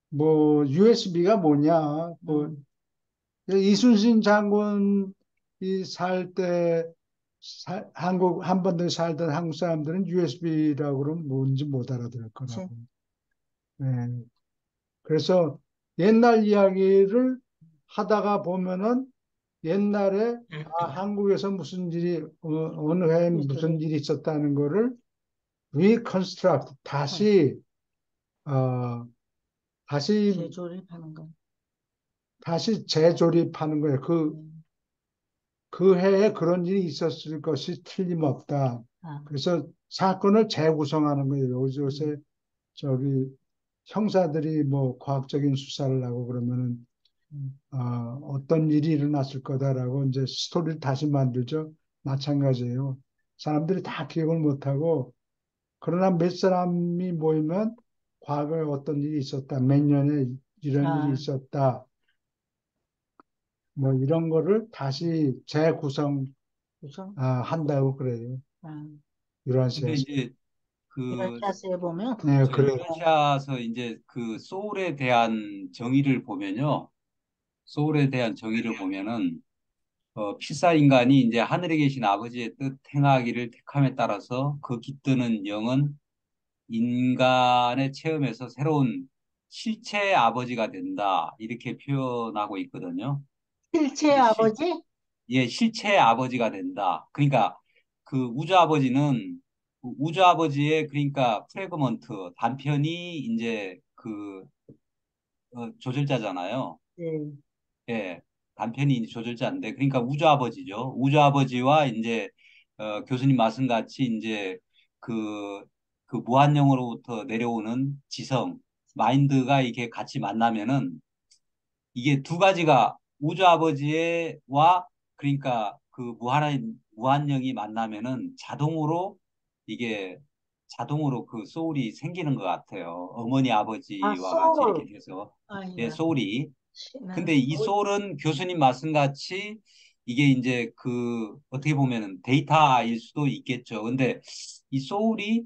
뭐 USB가 뭐냐? 뭐 음, 이순신 장군이 살 때 한국 한 번도 살던 한국 사람들은 USB라고 그러면 뭔지 못 알아들을 그치. 거라고. 예. 그래서 옛날 이야기를 하다가 보면은 옛날에 한국에서 무슨 일이 어느 해에 무슨 예술이 일이 있었다는 거를 reconstruct 어, 다시 재조립하는 거. 다시 재조립하는 거예요. 음, 그 해에 그런 일이 있었을 것이 틀림없다. 아, 그래서 사건을 재구성하는 거예요. 음, 요새 저기 형사들이 뭐 과학적인 수사를 하고 그러면은 어떤 일이 일어났을 거다라고 이제 스토리를 다시 만들죠. 마찬가지예요. 사람들이 다 기억을 못하고 그러나 몇 사람이 모이면 과거에 어떤 일이 있었다, 몇 년에 이런 일이 아, 있었다, 뭐 이런 거를 다시 재구성 그죠? 한다고 그래요. 아, 근데 유라시아에서. 이제 그 이라시아스에 보면, 네, 저 그래요. 유라시아에서 이제 그 소울에 대한 정의를 보면요. 소울에 대한 정의를 보면은 피사 인간이 이제 하늘에 계신 아버지의 뜻 행하기를 택함에 따라서 그 깃드는 영은 인간의 체험에서 새로운 실체 아버지가 된다. 이렇게 표현하고 있거든요. 실체 이제 아버지? 예, 실체 아버지가 된다. 그러니까 그 우주 아버지는 그 우주 아버지의 그러니까 프래그먼트 단편이 이제 그 조절자잖아요. 예, 예. 남편이 이제 조절자인데, 그러니까 우주 아버지죠. 우주 아버지와 이제 교수님 말씀 같이 이제 그, 그 무한영으로부터 내려오는 지성, 마인드가 이게 같이 만나면은 이게 두 가지가 우주 아버지와 그러니까 그 무한영이 만나면은 이게 자동으로 그 소울이 생기는 것 같아요. 어머니 아, 아버지와 같이 이렇게 소울. 돼서 예, 아니야. 소울이. 나는 근데 이 소울. 소울은 교수님 말씀같이 이게 이제 그 어떻게 보면은 데이터일 수도 있겠죠. 근데 이 소울이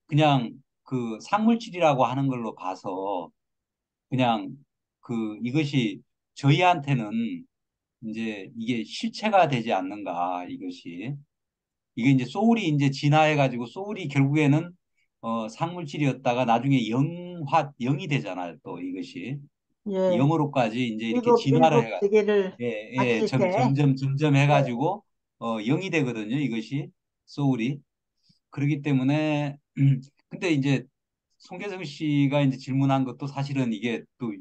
그냥 그 상물질이라고 하는 걸로 봐서 그냥 그 이것이 저희한테는 이제 이게 실체가 되지 않는가 이것이 이게 이제 소울이 이제 진화해 가지고 소울이 결국에는 상물질이었다가 나중에 영이 되잖아요. 또 이것이 예. 영으로까지 이제 이렇게 진화를 일곱 해가 세계를 예, 예, 바칠 때. 점점 예. 해가지고 영이 되거든요. 이것이 소울이 그렇기 때문에 근데 이제 송계성 씨가 이제 질문한 것도 사실은 이게 또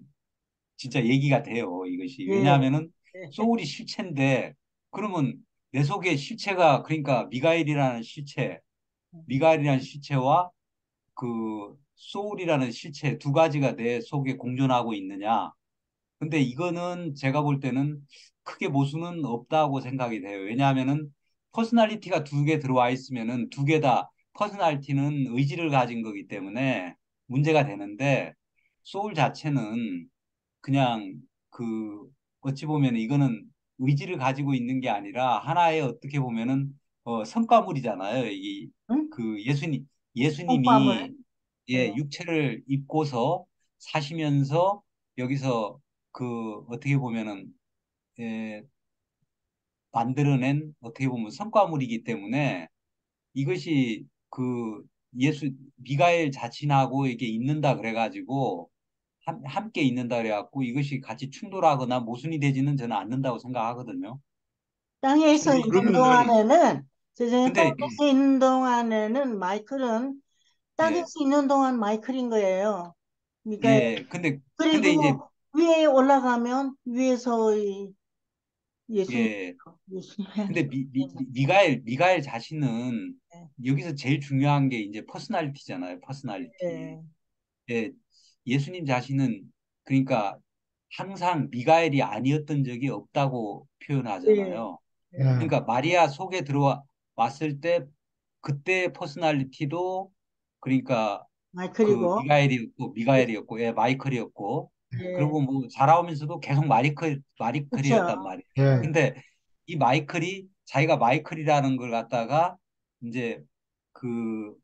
진짜 얘기가 돼요. 이것이 예. 왜냐하면은 예. 소울이 실체인데 그러면 내 속에 실체가 그러니까 미가엘이라는 실체와 그 소울이라는 실체 두 가지가 내 속에 공존하고 있느냐? 근데 이거는 제가 볼 때는 크게 모순은 없다고 생각이 돼요. 왜냐하면은 퍼스널리티가 두 개 들어와 있으면은 두 개 다 퍼스널리티는 의지를 가진 거기 때문에 문제가 되는데 소울 자체는 그냥 그 어찌 보면 이거는 의지를 가지고 있는 게 아니라 하나의 어떻게 보면은 성과물이잖아요. 이 응? 그 콩밥을. 예수님이 예. 예, 육체를 입고서 사시면서 여기서 어떻게 보면은 예, 만들어낸 어떻게 보면 성과물이기 때문에 이것이 미가엘 자신하고 이게 있는다 그래가지고 함께 있는다 그래갖고 이것이 같이 충돌하거나 모순이 되지는 저는 않는다고 생각하거든요. 땅에서 근데 있는 이제 그러면은 동안에는, 세상에 근데 땅에서 있는 동안에는 마이클은 땅에서 예, 있는 동안 마이클인 거예요. 그러니까, 예, 근데 이제 그리고 위에 올라가면 위에서의 예수님, 예, 예수님, 근데 미가엘 자신은 여기서 제일 중요한 게 이제 퍼스널리티잖아요. 퍼스널리티. 예, 예, 예수님 자신은 그러니까 항상 미가엘이 아니었던 적이 없다고 예, 표현하잖아요. 예. 예, 그러니까 마리아 속에 들어와 왔을 때 그때 퍼스널리티도 그러니까 그 마이클이고, 미가엘이었고 예, 마이클이었고 예, 그리고 뭐 자라오면서도 계속 마리클이었단 그쵸. 말이에요. 예, 근데 이 마이클이 자기가 마이클이라는 걸 갖다가 이제 그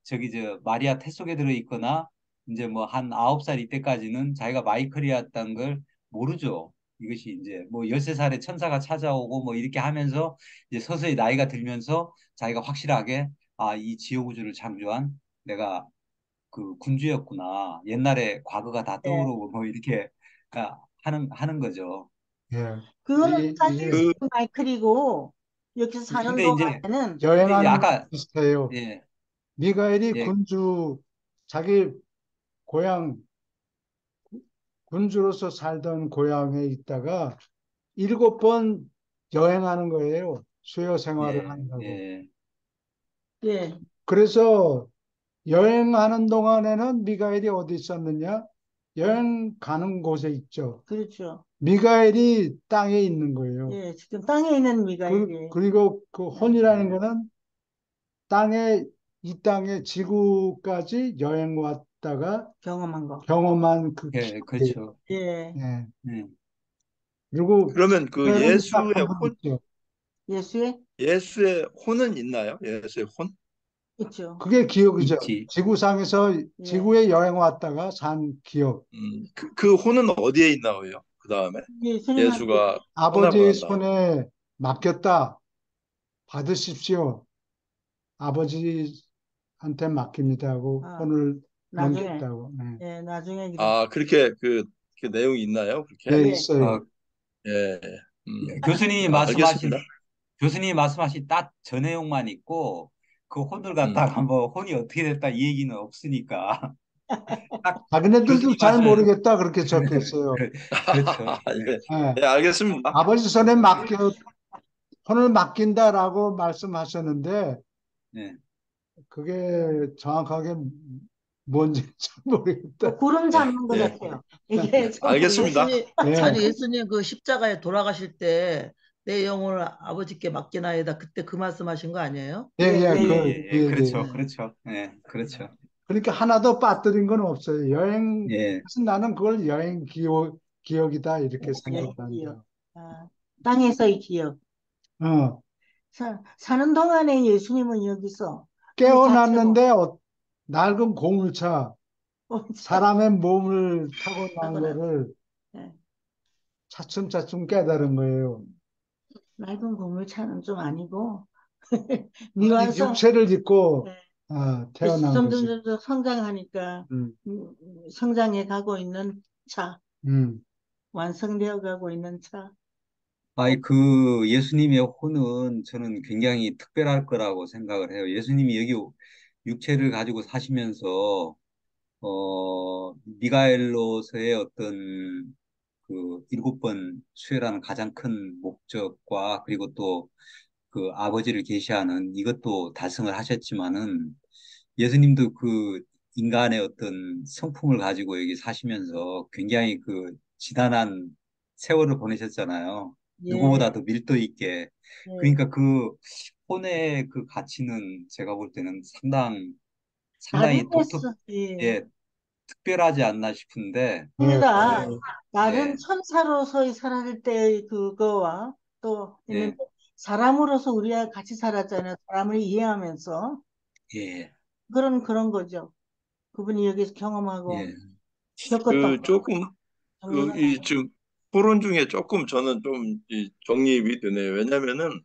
저기 저 마리아 태 속에 들어 있거나 이제 뭐 한 9살 이때까지는 자기가 마이클이었다는 걸 모르죠. 이것이 이제 뭐 13살에 천사가 찾아오고 뭐 이렇게 하면서 이제 서서히 나이가 들면서 자기가 확실하게 아, 이 지옥 우주를 창조한 내가 그 군주였구나. 옛날에 과거가 다 예. 떠오르고 뭐 이렇게 하는 거죠. 예. 그거는 이게 그 땅에서 마이클이고, 여기서 사는 근데 이제 동안에는, 여행하는 거 아까 비슷해요. 예, 미가엘이 예, 자기 고향, 군주로서 살던 고향에 있다가 7번 여행하는 거예요. 수요 생활을 예, 한다고. 예, 예, 그래서 여행하는 동안에는 미가엘이 어디 있었느냐? 여행 가는 곳에 있죠. 그렇죠. 미가엘이 땅에 있는 거예요. 예, 지금 땅에 있는 미가엘이 그리고 그 혼이라는 예, 거는 이 땅에 지구까지 여행 왔다가 경험한 거. 경험한 그 예, 기회. 그렇죠. 예, 예. 예. 그리고 그러면 그 여행이 딱 한 번 있죠. 예수의 예수의 혼은 있나요? 예수의 혼? 있죠. 그게 기억이죠. 있지. 지구상에서 예, 지구에 여행 왔다가 산 기억. 그 혼은 어디에 있나요? 그 다음에 예수님한테 예수가 떠나고 아버지의 난 다음에. 손에 맡겼다. 받으십시오. 아버지한테 맡깁니다 하고 아, 혼을 나중에 넘겼다고. 네. 예, 나중에 그래. 아, 그렇게 그 내용이 있나요? 그렇게? 네, 예, 있어요. 어, 예. 교수님이 말씀하신 알겠습니다. 교수님이 말씀하신 딱 저 내용만 있고 그 혼을 음. 갖다가 뭐 혼이 어떻게 됐다 이 얘기는 없으니까 딱 자기네들도 교수님 잘 말씀 모르겠다 그렇게 적혀 있어요. 그렇죠. 예. 예, 예. 예, 알겠습니다. 아버지 손에 맡겨 손을 맡긴다라고 말씀하셨는데 예. 그게 정확하게 뭔지 잘 모르겠다. 뭐 구름 예, 잡는 것 예, 같아요. 이게 그 손으로. 알겠습니다. 예수님, 예, 아니, 예수님 그 십자가에 돌아가실 때 내 영혼을 아버지께 맡기나이다. 그때 그 말씀하신 거 아니에요? 예, 예, 예, 예, 예, 예. 그, 예, 예. 예, 예. 그렇죠. 네. 그렇죠. 예, 그렇죠. 그러니까 하나도 빠뜨린 건 없어요. 여행, 예. 나는 그걸 여행 기억이다 이렇게 예, 기억. 생각한다. 아, 땅에서의 기억. 어, 사는 동안에 예수님은 여기서 그 자체로 깨어났는데 낡은 고물차, 사람의 몸을 타고 난 타거나, 거를 예, 차츰차츰 깨달은 거예요. 낡은 건물차는 좀 아니고 아니, 미완성. 육체를 입고 예, 그래서 태어난 점점 거지. 점점 성장하니까 음, 성장해 가고 있는 차, 음. 완성되어 가고 있는 차. 아이, 그 예수님의 혼은 저는 굉장히 특별할 거라고 생각을 해요. 예수님이 여기 육체를 가지고 사시면서, 미가엘로서의 어떤 그 일곱 번 수혈하는 가장 큰 목적과 그리고 또 그 아버지를 계시하는 이것도 달성을 하셨지만은 예수님도 그 인간의 어떤 성품을 가지고 여기 사시면서 굉장히 그 지단한 세월을 보내셨잖아요. 예, 누구보다도 밀도 있게. 예. 그러니까 그 혼의 그 가치는 제가 볼 때는 다른 상당히 데서, 예. 예, 특별하지 않나 싶은데, 예, 그러니까 그, 다른 예, 천사로서의 살아갈 때의 그거와 또 있는데 예, 사람으로서 우리가 같이 살았잖아요. 사람을 이해하면서 예, 그런 거죠. 그분이 여기서 경험하고 예, 겪었던 그 거. 조금 그 정리가 이 가고. 지금 토론 중에 조금 저는 좀 정립이 되네요. 왜냐면은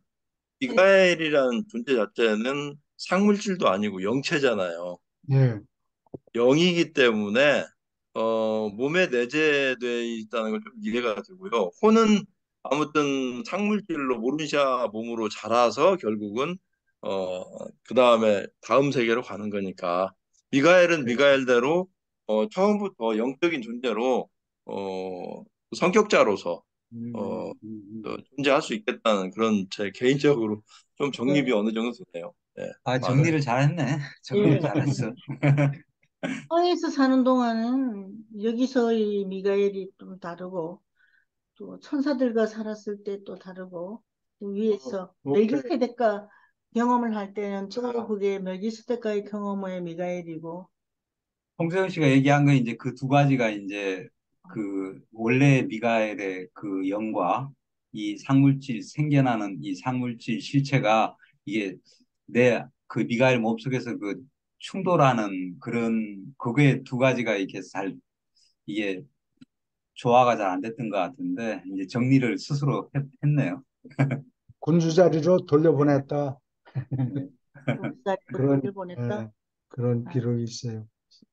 예, 미가엘이라는 존재 자체는 상물질도 아니고 영체잖아요. 예, 영이기 때문에 몸에 내재되어 있다는 걸 좀 이해가 되고요. 혼은 아무튼 상물질로 모르시아 몸으로 자라서 결국은 그 다음에 다음 세계로 가는 거니까 미가엘은 그렇죠. 미가엘대로 처음부터 영적인 존재로 성격자로서 어, 존재할 수 있겠다는 그런 제 개인적으로 좀 정립이 네. 어느 정도 되네요. 네, 아, 맞아요. 정리를 잘했네. 정리를 예. 잘했어. 땅에서 사는 동안은 여기서의 미가엘이 좀 다르고 또 천사들과 살았을 때 또 다르고 또 위에서 오케이. 멜기세덱과 경험을 할 때는 또 그게 멜기세덱과의 경험의 미가엘이고. 홍세현 씨가 얘기한 건 이제 그 두 가지가 이제 그 원래 미가엘의 그 영과 이 상물질 생겨나는 이 상물질 실체가 이게 내 그 미가엘 몸속에서 그 충돌하는 그런 그게 두 가지가 이렇게 잘 이게 조화가 잘 안 됐던 것 같은데 이제 정리를 스스로 했네요. 군주 자리로 돌려보냈다. 네. 자리로 그런, 돌려보냈다. 예, 그런 아, 기록이 있어요.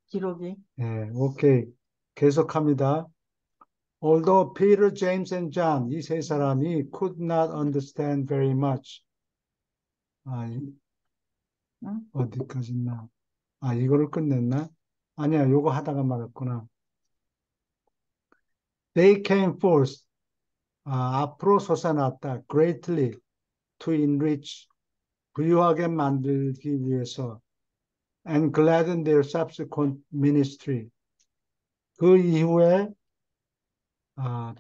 기록이. 예, 오케이. 계속합니다. Although Peter, James, and John, 이 세 사람이 could not understand very much. 아, 응? 어디까지 있나? 아, 이거를 끝냈나? 아니야, 요거 하다가 말았구나. They came forth. 앞으로 솟아났다. Greatly to enrich. 부유하게 만들기 위해서. And gladden their subsequent ministry. 그 이후에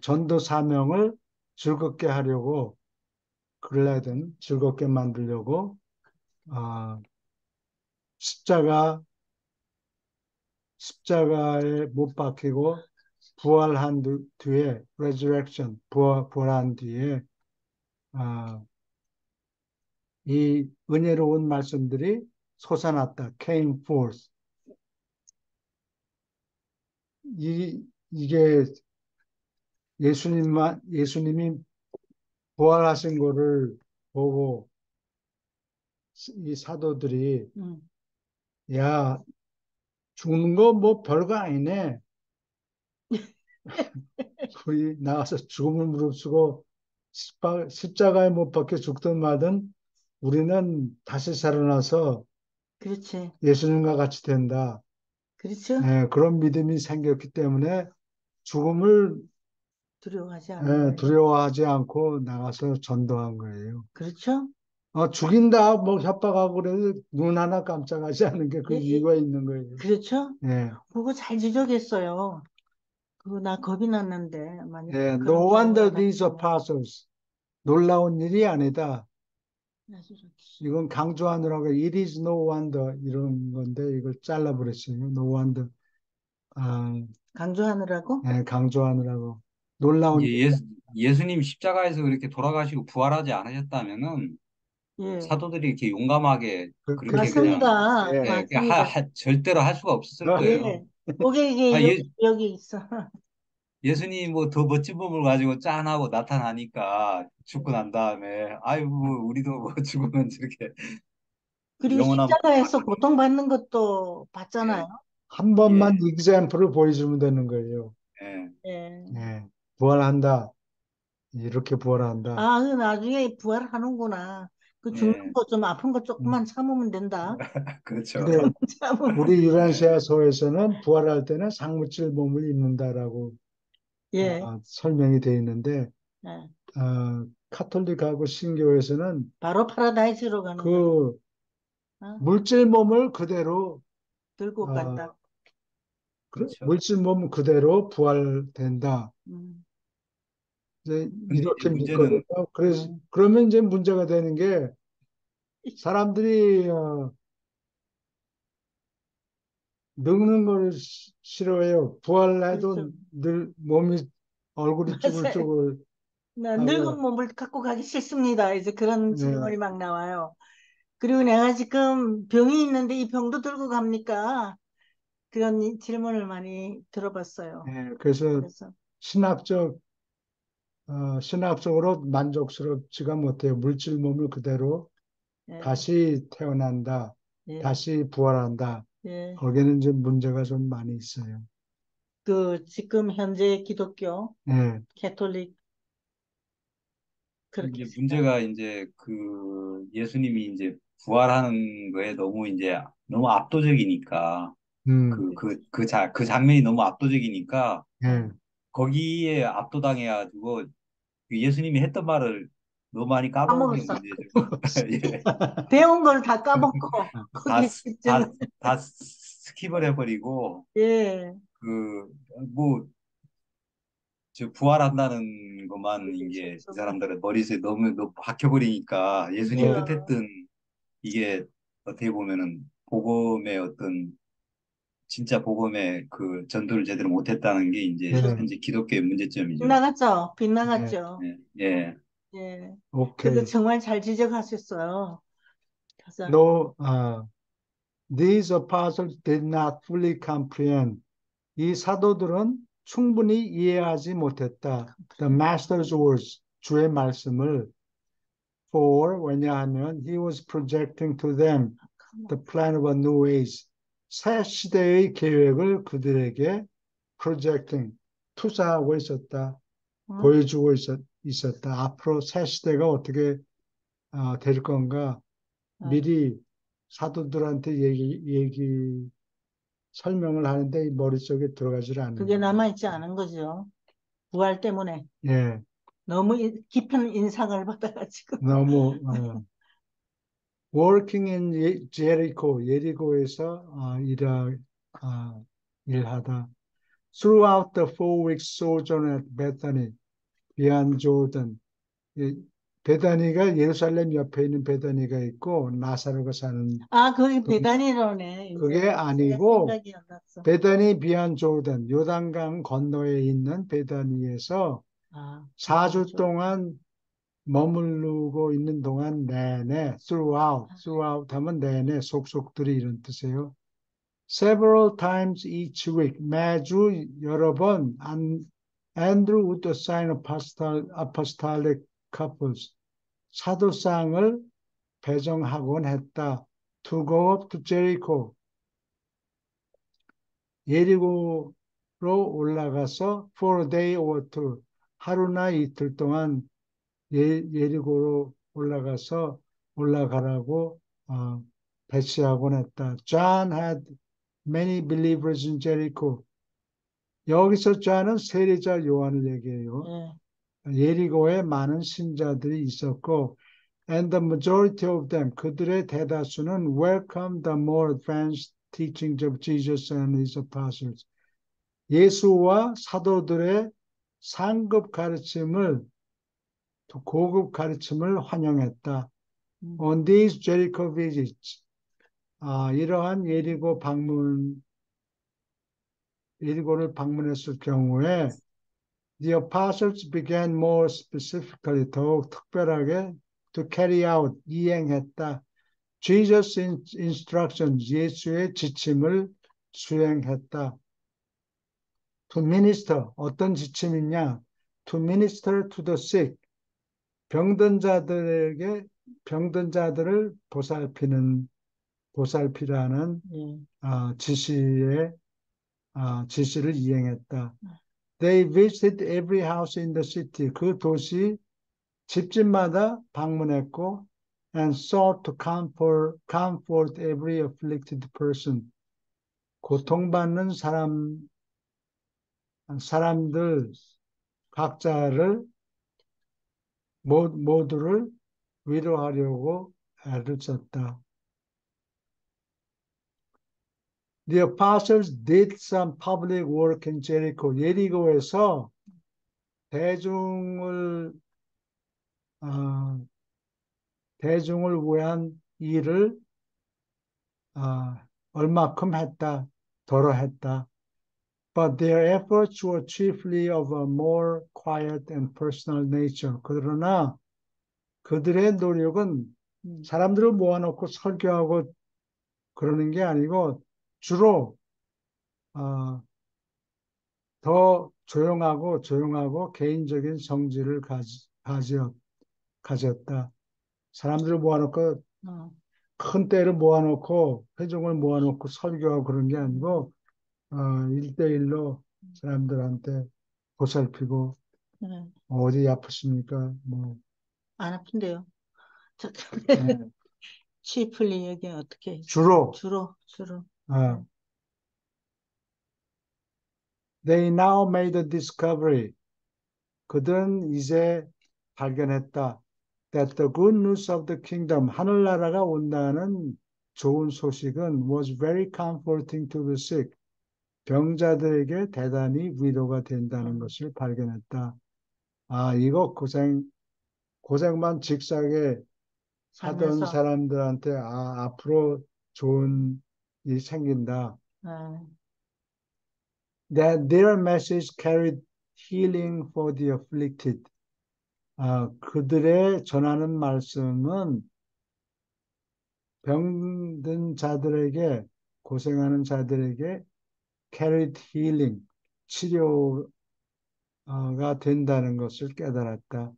전도 사명을 즐겁게 하려고, gladden, 즐겁게 만들려고, 아, 십자가, 십자가에 못 박히고 부활한 뒤에 resurrection 부활한 뒤에 이 은혜로운 말씀들이 솟아났다. came forth. 이게 예수님이 부활하신 거를 보고 이 사도들이 응. 야 죽는 거 뭐 별거 아니네. 우리 나가서 죽음을 무릅쓰고 십자가에 못 박혀 죽든 말든 우리는 다시 살아나서 그렇지. 예수님과 같이 된다. 그렇죠? 그런 믿음이 생겼기 때문에 죽음을 두려워하지 않은 거예요. 두려워하지 않고 나가서 전도한 거예요. 그렇죠? 죽인다, 뭐 협박하고 그래도 눈 하나 깜짝하지 않은 게 그 예, 이유가 있는 거예요. 그렇죠? 예. 그거 잘 지적했어요. 그거 나 겁이 났는데, 만약 그런 No 경우가 wonder these 나타나면 apostles. 놀라운 일이 아니다. 아주 좋지. 이건 강조하느라고 it is no wonder 이런 건데 이걸 잘라버렸어요. No wonder. 아, 강조하느라고? 강조하느라고. 놀라운 일. 이제 예수님 십자가에서 그렇게 돌아가시고 부활하지 않으셨다면은 예, 사도들이 이렇게 용감하게 그렇게 그냥 맞습니다. 예. 맞습니다. 절대로 할 수가 없었을 거예요. 예, 고객이 아, 여기 있어. 예수님 뭐 더 멋진 몸을 가지고 짠하고 나타나니까 죽고 난 다음에 아이고 우리도 뭐 죽으면 저렇게 그리고 영원한 십자가에서 고통받는 것도 봤잖아요. 예, 한 번만 예, example을 보여주면 되는 거예요. 예, 예. 예. 부활한다. 이렇게 부활한다. 아, 그 나중에 부활하는구나. 그 죽는 예, 거 좀 아픈 거 음. 조금만 참으면 된다. 그렇죠. 근데 참으면. 우리 예, 유란시아서에서는 부활할 때는 상무칠 몸을 입는다라고 예, 설명이 되어 있는데 예. 카톨릭하고 신교에서는 바로 파라다이스로 가는 거예요. 그 어? 물질 몸을 그대로 들고 어, 간다. 그렇죠. 물질 몸 그대로 부활된다. 음, 이제 근데 이제 이렇게 믿거든요. 문제는 그래서 음. 그러면 이제 문제가 되는 게 사람들이 늙는 걸 싫어해요. 부활해도 그렇죠. 늘 몸이 얼굴이 맞아요. 쭈글쭈글 나 늙은 하고 몸을 갖고 가기 싫습니다. 이제 그런 예, 질문이 막 나와요. 그리고 내가 지금 병이 있는데 이 병도 들고 갑니까? 그런 질문을 많이 들어봤어요. 그래서 그래서, 신학적 신학적으로 만족스럽지가 못해요. 물질 몸을 그대로 예, 다시 태어난다, 예, 다시 부활한다. 예. 거기는 이제 문제가 좀 많이 있어요. 그, 지금 현재 기독교, 예, 캐톨릭, 그렇게 이제 생각. 문제가 이제 그 예수님이 이제 부활하는 거에 너무 이제 너무 압도적이니까 음, 그 장면이 너무 압도적이니까 예, 거기에 압도당해가지고 그 예수님이 했던 말을 너무 많이 까먹은 게 까먹었어. 문제죠. 예. 배운 걸 다 까먹고, 다, 거기에 다, 집중을. 다 스킵을 해버리고, 예, 그, 뭐, 저 부활한다는 것만 그게 이게 이 좋죠. 사람들의 머릿속에 너무 박혀버리니까 예수님 예, 그렇죠. 뜻했던 이게 어떻게 보면은 복음의 어떤 진짜 복음의 그 전도를 제대로 못했다는 게 이제 예, 현재 기독교의 문제점이죠. 빗나갔죠? 예, 빗나갔죠? 예, 예. 예. 그래도 오케이. 정말 잘 지적하셨어요. 그래서, No, these apostles did not fully comprehend. 이 사도들은 충분히 이해하지 못했다. The master's words, 주의 말씀을 for 왜냐하면 he was projecting to them the plan of a new age. 새 시대의 계획을 그들에게 projecting, 투사하고 있었다. 어? 보여주고 있었다. 앞으로 새 시대가 어떻게 될 건가 어. 미리 사도들한테 설명을 하는데 이 머릿속에 들어가질 않는 그게 거예요. 남아있지 않은 거죠. 부활 때문에. 예, 너무 깊은 인상을 받아가지고. 너무 working in Jericho, 예리고에서 일하다. Throughout the 4 weeks sojourn at Bethany, beyond Jordan. 예, 베다니가 예루살렘 옆에 있는 베다니가 있고 나사로가 사는 아, 거기 동- 배단위로네. 이제 그게 제가 아니고 생각이 안 났어. 베다니 비안 조던 요단강 건너에 있는 베다니에서 아, 4주 좀, 동안 머무르고 있는 동안 내내 throughout 하면 내내 속속들이 이런 뜻이에요. Several times each week 매주 여러 번 Andrew would assign apostolic couples 사도상을 배정하곤 했다. To go up to Jericho 예리고로 올라가서 for a day or two 하루나 이틀 동안 예리고로 올라가라고 배치하곤 했다. John had many believers in Jericho. 여기서 자는 세례자 요한을 얘기해요. 예. 예리고에 많은 신자들이 있었고, and the majority of them, 그들의 대다수는 welcomed the more advanced teachings of Jesus and his apostles. 예수와 사도들의 상급 가르침을, 고급 가르침을 환영했다. On these Jericho visits, 이러한 예리고를 방문했을 경우에 the apostles began more specifically, 더욱 특별하게 to carry out, 이행했다. Jesus' instructions, 예수의 지침을 수행했다. To minister, 어떤 지침이냐? To minister to the sick, 병든 자들을 보살피라는 지시를 이행했다. They visited every house in the city. 그 도시 집집마다 방문했고, and sought to comfort every afflicted person. 고통받는 사람들 모두를 위로하려고 애를 썼다. The apostles did some public work in Jericho. 예리고에서 대중을 위한 일을 얼마큼 했다, 더러 했다. But their efforts were chiefly of a more quiet and personal nature. 그러나 그들의 노력은 사람들을 모아놓고 설교하고 그러는 게 아니고 주로 더 조용하고 개인적인 성질을 가졌다. 사람들을 모아놓고 큰 때를 모아놓고 회중을 모아놓고 설교하고 그런 게 아니고 1대1로 사람들한테 보살피고 어디 아프십니까? 뭐 안 아픈데요. 네. 치플리 얘기 어떻게 해요? 주로 주로. They now made a discovery. 그들은 이제 발견했다. That the good news of the kingdom, 하늘나라가 온다는 좋은 소식은 was very comforting to the sick. 병자들에게 대단히 위로가 된다는 것을 발견했다. 이거 고생만 직사게 하던 살면서. 사람들한테 앞으로 좋은 일이 생긴다. That their message carried healing for the afflicted. 그들의 전하는 말씀은 병든 자들에게, 고생하는 자들에게 carried healing, 치료가 된다는 것을 깨달았다.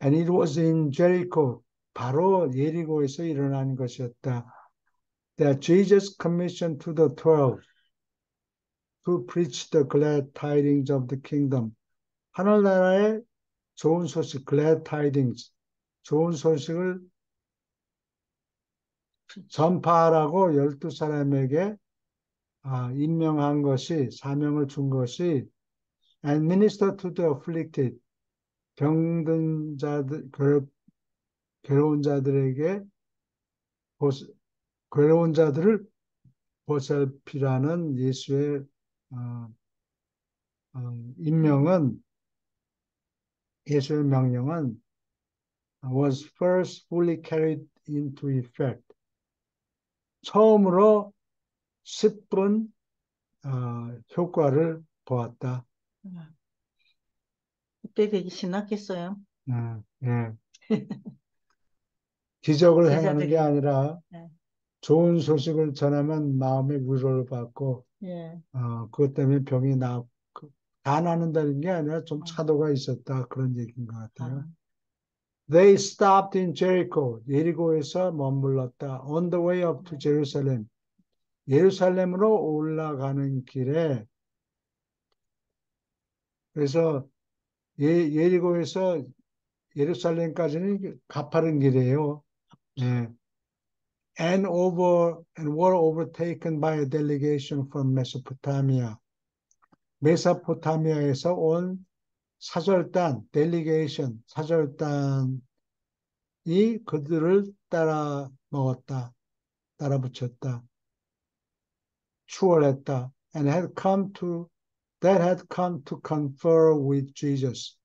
And it was in Jericho, 바로 예리고에서 일어난 것이었다. That Jesus commissioned to the 12 to preach the glad tidings of the kingdom. 하늘나라의 좋은 소식, glad tidings, 좋은 소식을 전파하라고 12사람에게 임명한 것이, 사명을 준 것이 and minister to the afflicted, 병든 자들, 괴로운 자들을 보살피라는 예수의 예수의 명령은 was first fully carried into effect. 처음으로 10분 효과를 보았다. 그때 되게 신났겠어요. 예. 기적을 행하는 제자들이. 게 아니라 네. 좋은 소식을 전하면 마음의 위로를 받고 그것 때문에 병이 다 나는다는 게 아니라 좀 차도가 있었다, 그런 얘기인 것 같아요. They stopped in Jericho. 예리고에서 머물렀다. On the way up to Jerusalem. 예루살렘으로 올라가는 길에. 그래서 예리고에서 예루살렘까지는 가파른 길이에요. 예. and were overtaken by a delegation from Mesopotamia. 메소포타미아에서 온 사절단, delegation, 사절단이 그들을 따라 먹었다, 따라 붙였다, 추월했다, and had come to confer with Jesus.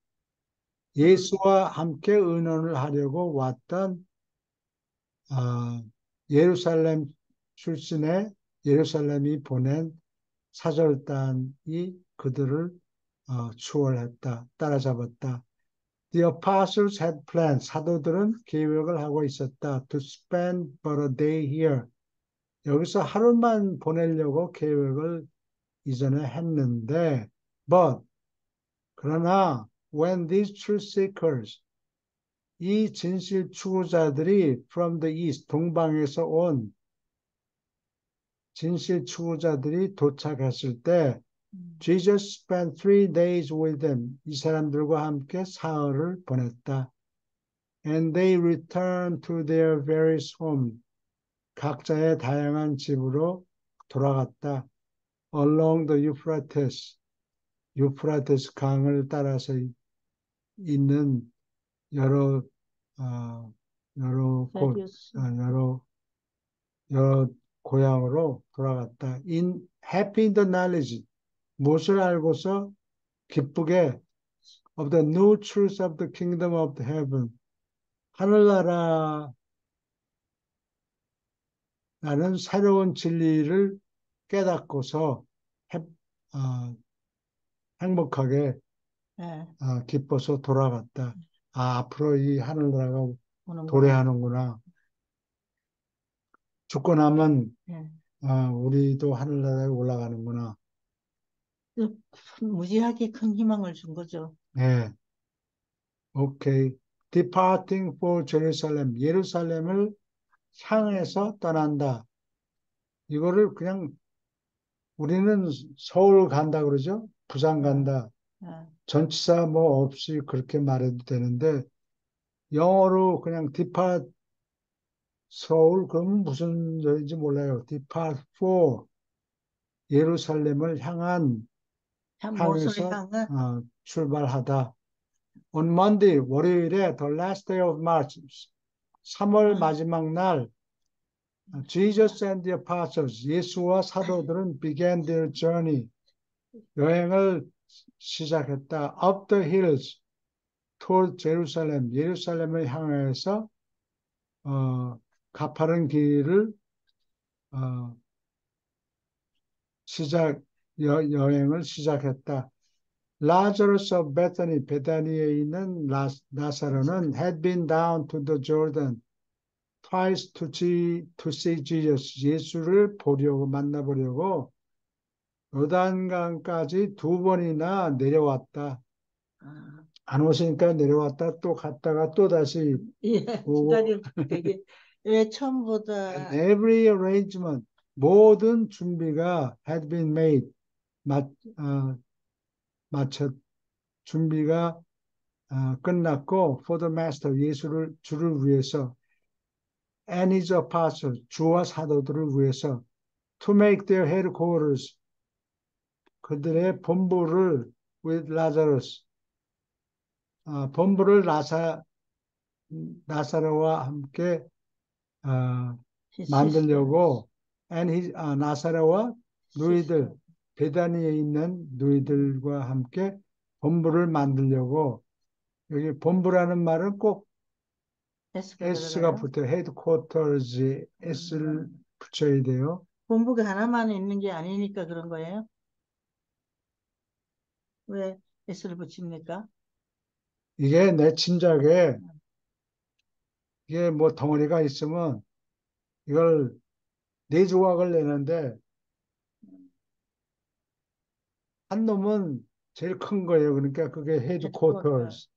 예수와 함께 의논을 하려고 왔던 예루살렘 출신의 예루살렘이 보낸 사절단이 그들을 추월했다, 따라잡았다. The apostles had planned. 사도들은 계획을 하고 있었다. To spend but a day here. 여기서 하루만 보내려고 계획을 이전에 했는데, but 그러나 when these truth seekers, 이 진실 추구자들이 from the east, 동방에서 온 진실 추구자들이 도착했을 때 Jesus spent 3 days with them. 이 사람들과 함께 사흘을 보냈다. And they returned to their various home. 각자의 다양한 집으로 돌아갔다. Along the Euphrates, 유프라테스 강을 따라서 있는 여러 곳, 여러 고향으로 돌아갔다. Happy in the knowledge, 무엇을 알고서 기쁘게 of the new truth of the kingdom of the heaven, 하늘나라라는 새로운 진리를 깨닫고서 행복하게 네. 기뻐서 돌아갔다. 앞으로 이 하늘나라가 오는구나. 도래하는구나. 죽고 나면 네. 우리도 하늘나라에 올라가는구나. 무지하게 큰 희망을 준 거죠. 네. 오케이. Departing for Jerusalem. 예루살렘을 향해서 떠난다. 이거를 그냥 우리는 서울 간다 그러죠? 부산 간다. 전치사 뭐 없이 그렇게 말해도 되는데 영어로 그냥 depart 서울 그러면 무슨 소리인지 몰라요. depart for 예루살렘을 무엇을 향해서 향한? 출발하다. On Monday, 월요일에 the last day of March, 3월 마지막 날 Jesus and the apostles, 예수와 사도들은 began their journey, 여행을 시작했다. Up the hills toward Jerusalem, 예루살렘을 향해서 가파른 길을 여행을 시작했다. Lazarus of Bethany, 베다니에 있는 나사로는 had been down to the Jordan twice to see Jesus, 예수를 만나보려고 요단강까지 2번이나 내려왔다. 안 오시니까 내려왔다 또 갔다가 또 다시 예, 오고. 되게 왜 처음보다 And every arrangement, 모든 준비가 had been made, 준비가 끝났고 for the master, 주를 위해서 and his apostles, 주와 사도들을 위해서 to make their headquarters, 그들의 본부를 with Lazarus, 본부를 나사로와 함께 만들려고 and 나사로와 누이들, 베다니에 있는 누이들과 함께 본부를 만들려고, 여기 본부라는 말은 꼭 S가 붙어요. headquarters S를 붙여야 돼요. 본부가 하나만 있는 게 아니니까 그런 거예요? 왜 S를 붙입니까? 이게 내 짐작에 이게 뭐 덩어리가 있으면 이걸 4조각을 내는데 한 놈은 제일 큰 거예요. 그러니까 그게 headquarters.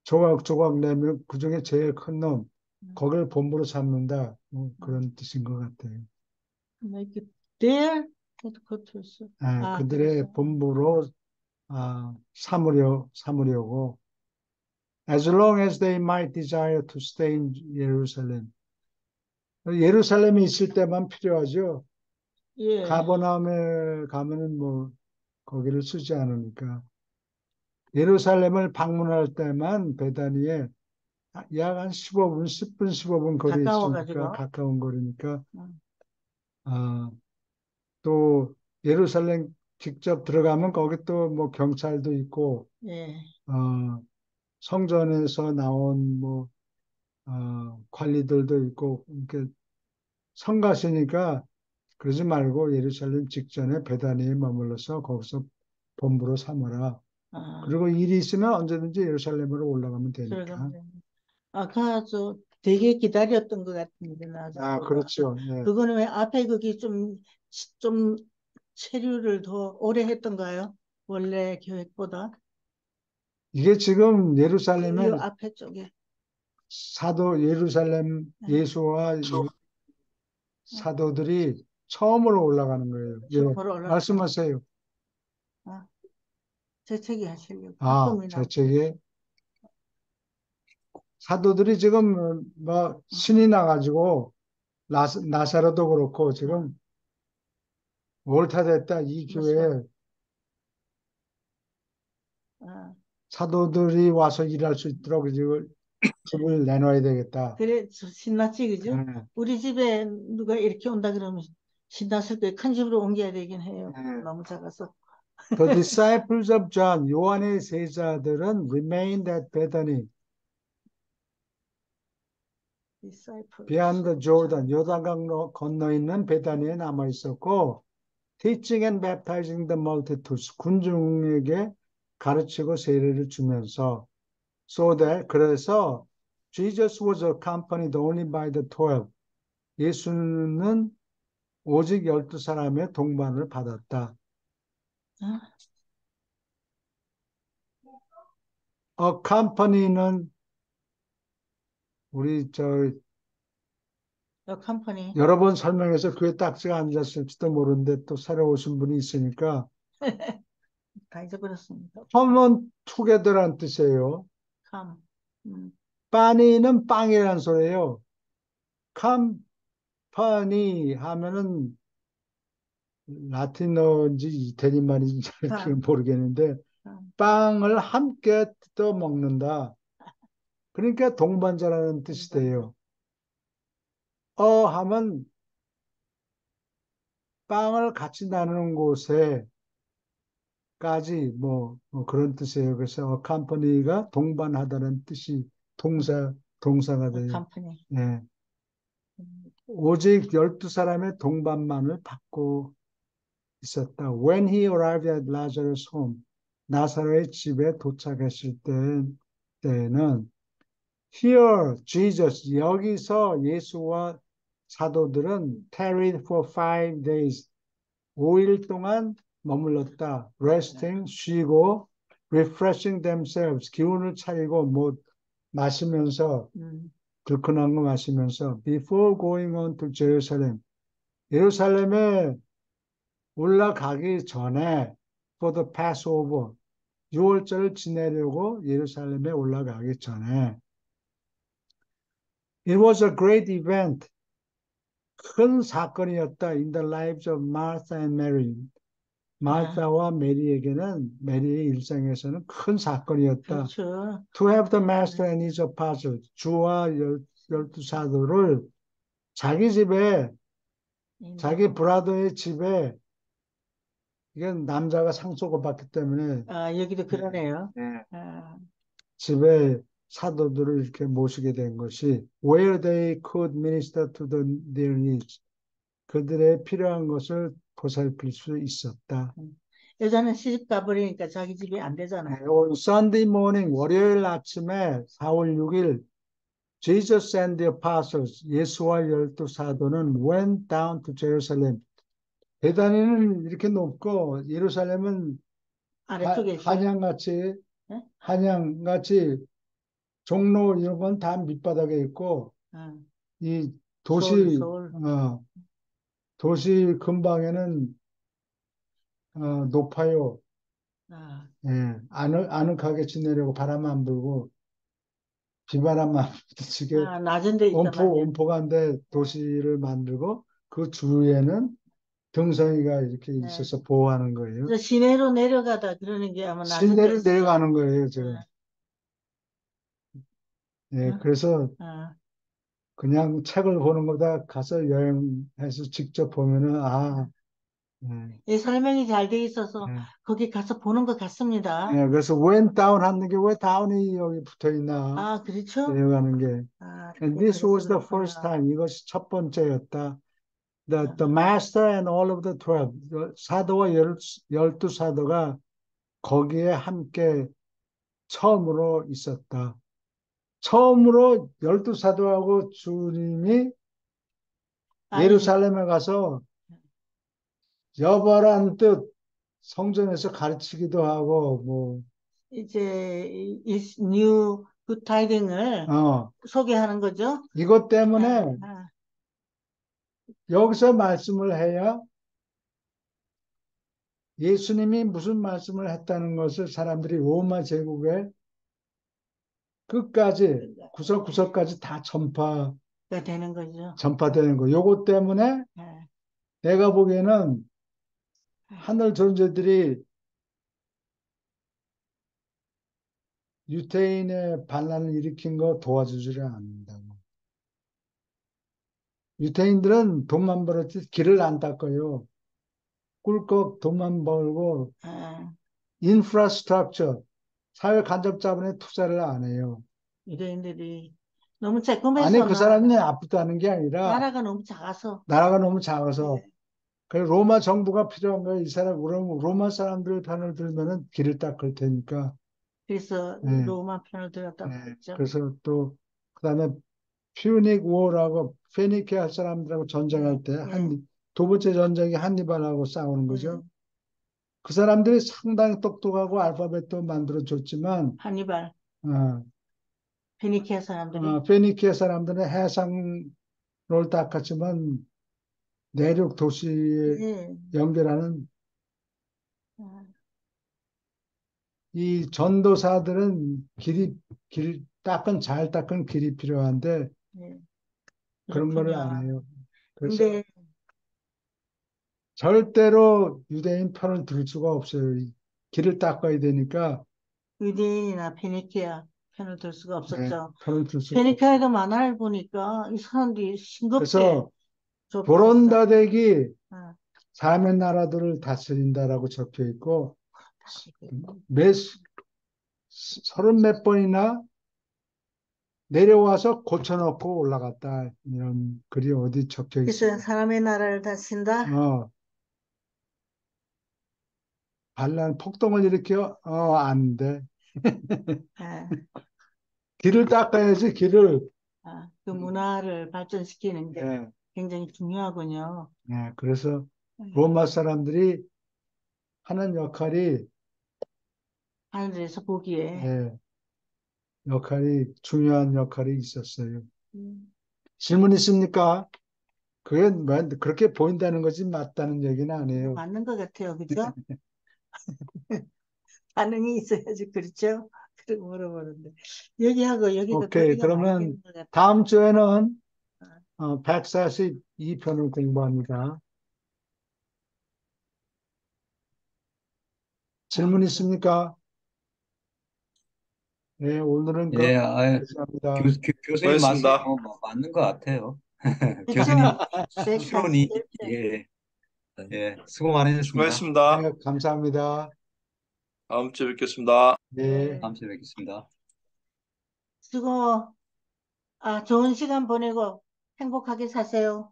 조각 내면 그 중에 제일 큰 놈, 거기를 본부로 삼는다. 그런 뜻인 것 같아요. Make it their headquarters. 그들의 그래서. 본부로 삼으려고. as long as they might desire to stay in Jerusalem. 예루살렘에 있을 때만 필요하죠. 예. 가버나움에 가면은 뭐 거기를 쓰지 않으니까. 예루살렘을 방문할 때만 베다니에 약 한 15분, 10분, 15분 거리에 있으니까 가까워가지고. 가까운 거리니까 음. 또 예루살렘 직접 들어가면 거기 또 뭐 경찰도 있고 예. 성전에서 나온 뭐 관리들도 있고 이렇게 성가시니까 그러지 말고 예루살렘 직전에 베다니에 머물러서 거기서 본부로 삼으라. 아, 그리고 일이 있으면 언제든지 예루살렘으로 올라가면 되니까. 들어가면 아까 저 되게 기다렸던 것 같은데 나중에 그렇죠. 예. 그거는 왜 앞에 그게 좀 체류를 더 오래 했던가요? 원래 계획보다 이게 지금 이 예루살렘에 앞에 쪽에 사도 예루살렘 예수와 사도들이 처음으로 올라가는 거예요. 예, 처음으로 올라가. 말씀하세요. 재채기 하시려고 제 가끔이나. 책에 사도들이 지금 뭐 신이 나가지고 나사로도 그렇고 지금 옳다 됐다 이 교회에 사도들이 와서 일할 수 있도록 지금 집을 내놔야 되겠다. 그래 신났지 그죠? 네. 우리 집에 누가 이렇게 온다 그러면 신났을 때 큰 집으로 옮겨야 되긴 해요. 네. 너무 작아서. The disciples of John, 요한의 제자들은 remained at Bethany, Disciples. beyond the Jordan, 요단강 건너 있는 베다니에 남아 있었고, teaching and baptizing the multitudes, 군중에게 가르치고 세례를 주면서, 그래서 Jesus was accompanied only by the 12. 예수는 오직 12사람의 동반을 받았다. accompany는 우리 컴퍼니. 여러 번 설명해서 그에 딱지가 앉았을지도 모르는데 또 새로 오신 분이 있으니까 다 잊어버렸습니다. common together란 뜻이에요. 빠니는 빵이라는 소리예요. company 하면은 라틴어인지 이태리 말인지 잘 모르겠는데 빵을 함께 뜯어 먹는다. 그러니까 동반자라는 뜻이 돼요. 하면 빵을 같이 나누는 곳에까지 뭐 그런 뜻이에요. 그래서 accompany가 동반하다는 뜻이 동사가 돼요. 컴퍼니. 예. 오직 12사람의 동반만을 받고 있었다. When he arrived at Lazarus' home, 나사로의 집에 도착했을 때는 Here, Jesus, 여기서 예수와 사도들은 tarried for 5 days, 5일 동안 머물렀다. Resting, 쉬고, refreshing themselves, 기운을 차리고 뭐 마시면서 불큰한 거 마시면서 before going on to Jerusalem, 예루살렘에 올라가기 전에 for the Passover, 유월절을 지내려고 예루살렘에 올라가기 전에 It was a great event. 큰 사건이었다. In the lives of Martha and Mary. 마르타와 메리에게는 메리의 일생에서는 큰 사건이었다. 그렇죠. To have the master and his apostles, 주와 12사도를 자기 집에, 자기 브라더의 집에, 이건 남자가 상속을 받기 때문에 여기도 그러네요. 집에 사도들을 이렇게 모시게 된 것이 where they could minister to their needs. 그들의 필요한 것을 보살필 수 있었다. 여자는 시집 가버리니까 자기 집이 안 되잖아요. On Sunday morning, 월요일 아침에 4월 6일, Jesus and the apostles, 예수와 12사도는 went down to Jerusalem. 베다니는 이렇게 높고 예루살렘은 아래쪽에 있어요. 한양같이 종로 이런 건 다 밑바닥에 있고 이 서울. 도시 근방에는 높아요. 예, 아늑하게 지내려고 바람 안 불고 비바람 만 부딪히게 아, 낮은 데 있다만요. 온포간데 도시를 만들고 그 주위에는 등성이가 이렇게 네. 있어서 보호하는 거예요. 그래서 시내로 내려가다 그러는 게 아마 낮은 데 시내를 있어서. 내려가는 거예요, 지금. 예, 어? 그래서 어. 그냥 책을 보는 것보다 가서 여행해서 직접 보면은, 아, 예, 이 설명이 잘 돼 있어서 예. 거기 가서 보는 것 같습니다. 예, 그래서 went down 하는 게 왜 다운이 여기 붙어 있나, 아, 그렇죠? 내려가는 게. 아, And this 그래서 was the first 그렇구나. time. 이것이 첫 번째였다. The 아, master and all of the 12. 사도와 열두 사도가 거기에 함께 처음으로 있었다. 처음으로 열두 사도하고 주님이 아니, 예루살렘에 가서 여보라는 뜻 성전에서 가르치기도 하고 뭐 이제 이 뉴 굿타이딩을 소개하는 거죠. 이것 아, 때문에 아, 여기서 말씀을 해야 예수님이 무슨 말씀을 했다는 것을 사람들이 로마 제국의 끝까지 구석구석까지 다 가 되는 거죠. 전파되는 거. 요것 때문에 아, 내가 보기에는 하늘 존재들이 유태인의 반란을 일으킨 거 도와주지를 않는다고. 유태인들은 돈만 벌었지 길을 안 닦아요. 꿀꺽 돈만 벌고 아, 인프라스트럭처 사회 간접 자본에 투자를 안 해요. 유대인들이 너무 아니 그 사람이 쬐끔해서는 나쁘다는 게 아니라 나라가 너무 작아서. 나라가 너무 작아서 네. 그래서 로마 정부가 필요한 거예요. 이 사람 그럼 로마 사람들 편을 들면은 길을 닦을 테니까. 그래서 예, 로마 편을 들었다고 예. 했죠. 그래서 또 그다음에 퓨닉 워라고 페니케아 사람들하고 전쟁할 때 예, 두 번째 전쟁이 한니발하고 싸우는 예. 거죠. 그 사람들이 상당히 똑똑하고 알파벳도 만들어 줬지만 하니발, 어, 페니키아 사람들이. 페니키아 사람들은 해상을 닦았지만 내륙 도시에 예. 연결하는 아, 이 전도사들은 길 잘 닦은 길이 필요한데 예. 그런 거를 안 그렇군요. 해요. 그래서 근데 절대로 유대인 편을 들 수가 없어요. 이 길을 닦아야 되니까 유대인이나 페니키아 편을 들 수가 네, 없었죠. 편을 들 수가 없어요. 페니키아에도 만화를 보니까 이 사람들이 싱겁게 그래서 좁혔어요. 도론다덱이 아, 사면 나라들을 다스린다라고 적혀 있고 다시. 몇 서른 몇 번이나 내려와서 고쳐놓고 올라갔다 이런 글이 어디 적혀 그래서 있어요. 사람의 나라를 다친다. 어, 반란 폭동을 일으켜 안 돼. 아, 길을 닦아야지 길을. 아, 그 문화를 발전시키는 게 예, 굉장히 중요하군요. 예, 그래서 음, 로마 사람들이 하는 역할이 하늘에서 보기에. 예, 중요한 역할이 있었어요. 음, 질문 있습니까? 그게 그렇게 보인다는 거지 맞다는 얘기는 아니에요. 맞는 것 같아요. 그죠? 반응이 있어야지. 그렇죠? 그러고 물어보는데. 여기하고 여기가 오케이. 거리가 많이 그러면 되는 것 같아요. 다음 주에는 아, 142편을 공부합니다. 질문 다음 주. 있습니까? 네, 오늘은 예, 감사합니다. 교수님 말씀이 수고하셨습니다. 뭐 맞는 것 같아요. 교수님 그쵸? 141편. 추론이 예, 수고 많으셨습니다. 수고하셨습니다. 네, 감사합니다. 다음 주에 뵙겠습니다. 네. 다음 주에 뵙겠습니다. 수고. 아, 좋은 시간 보내고 행복하게 사세요.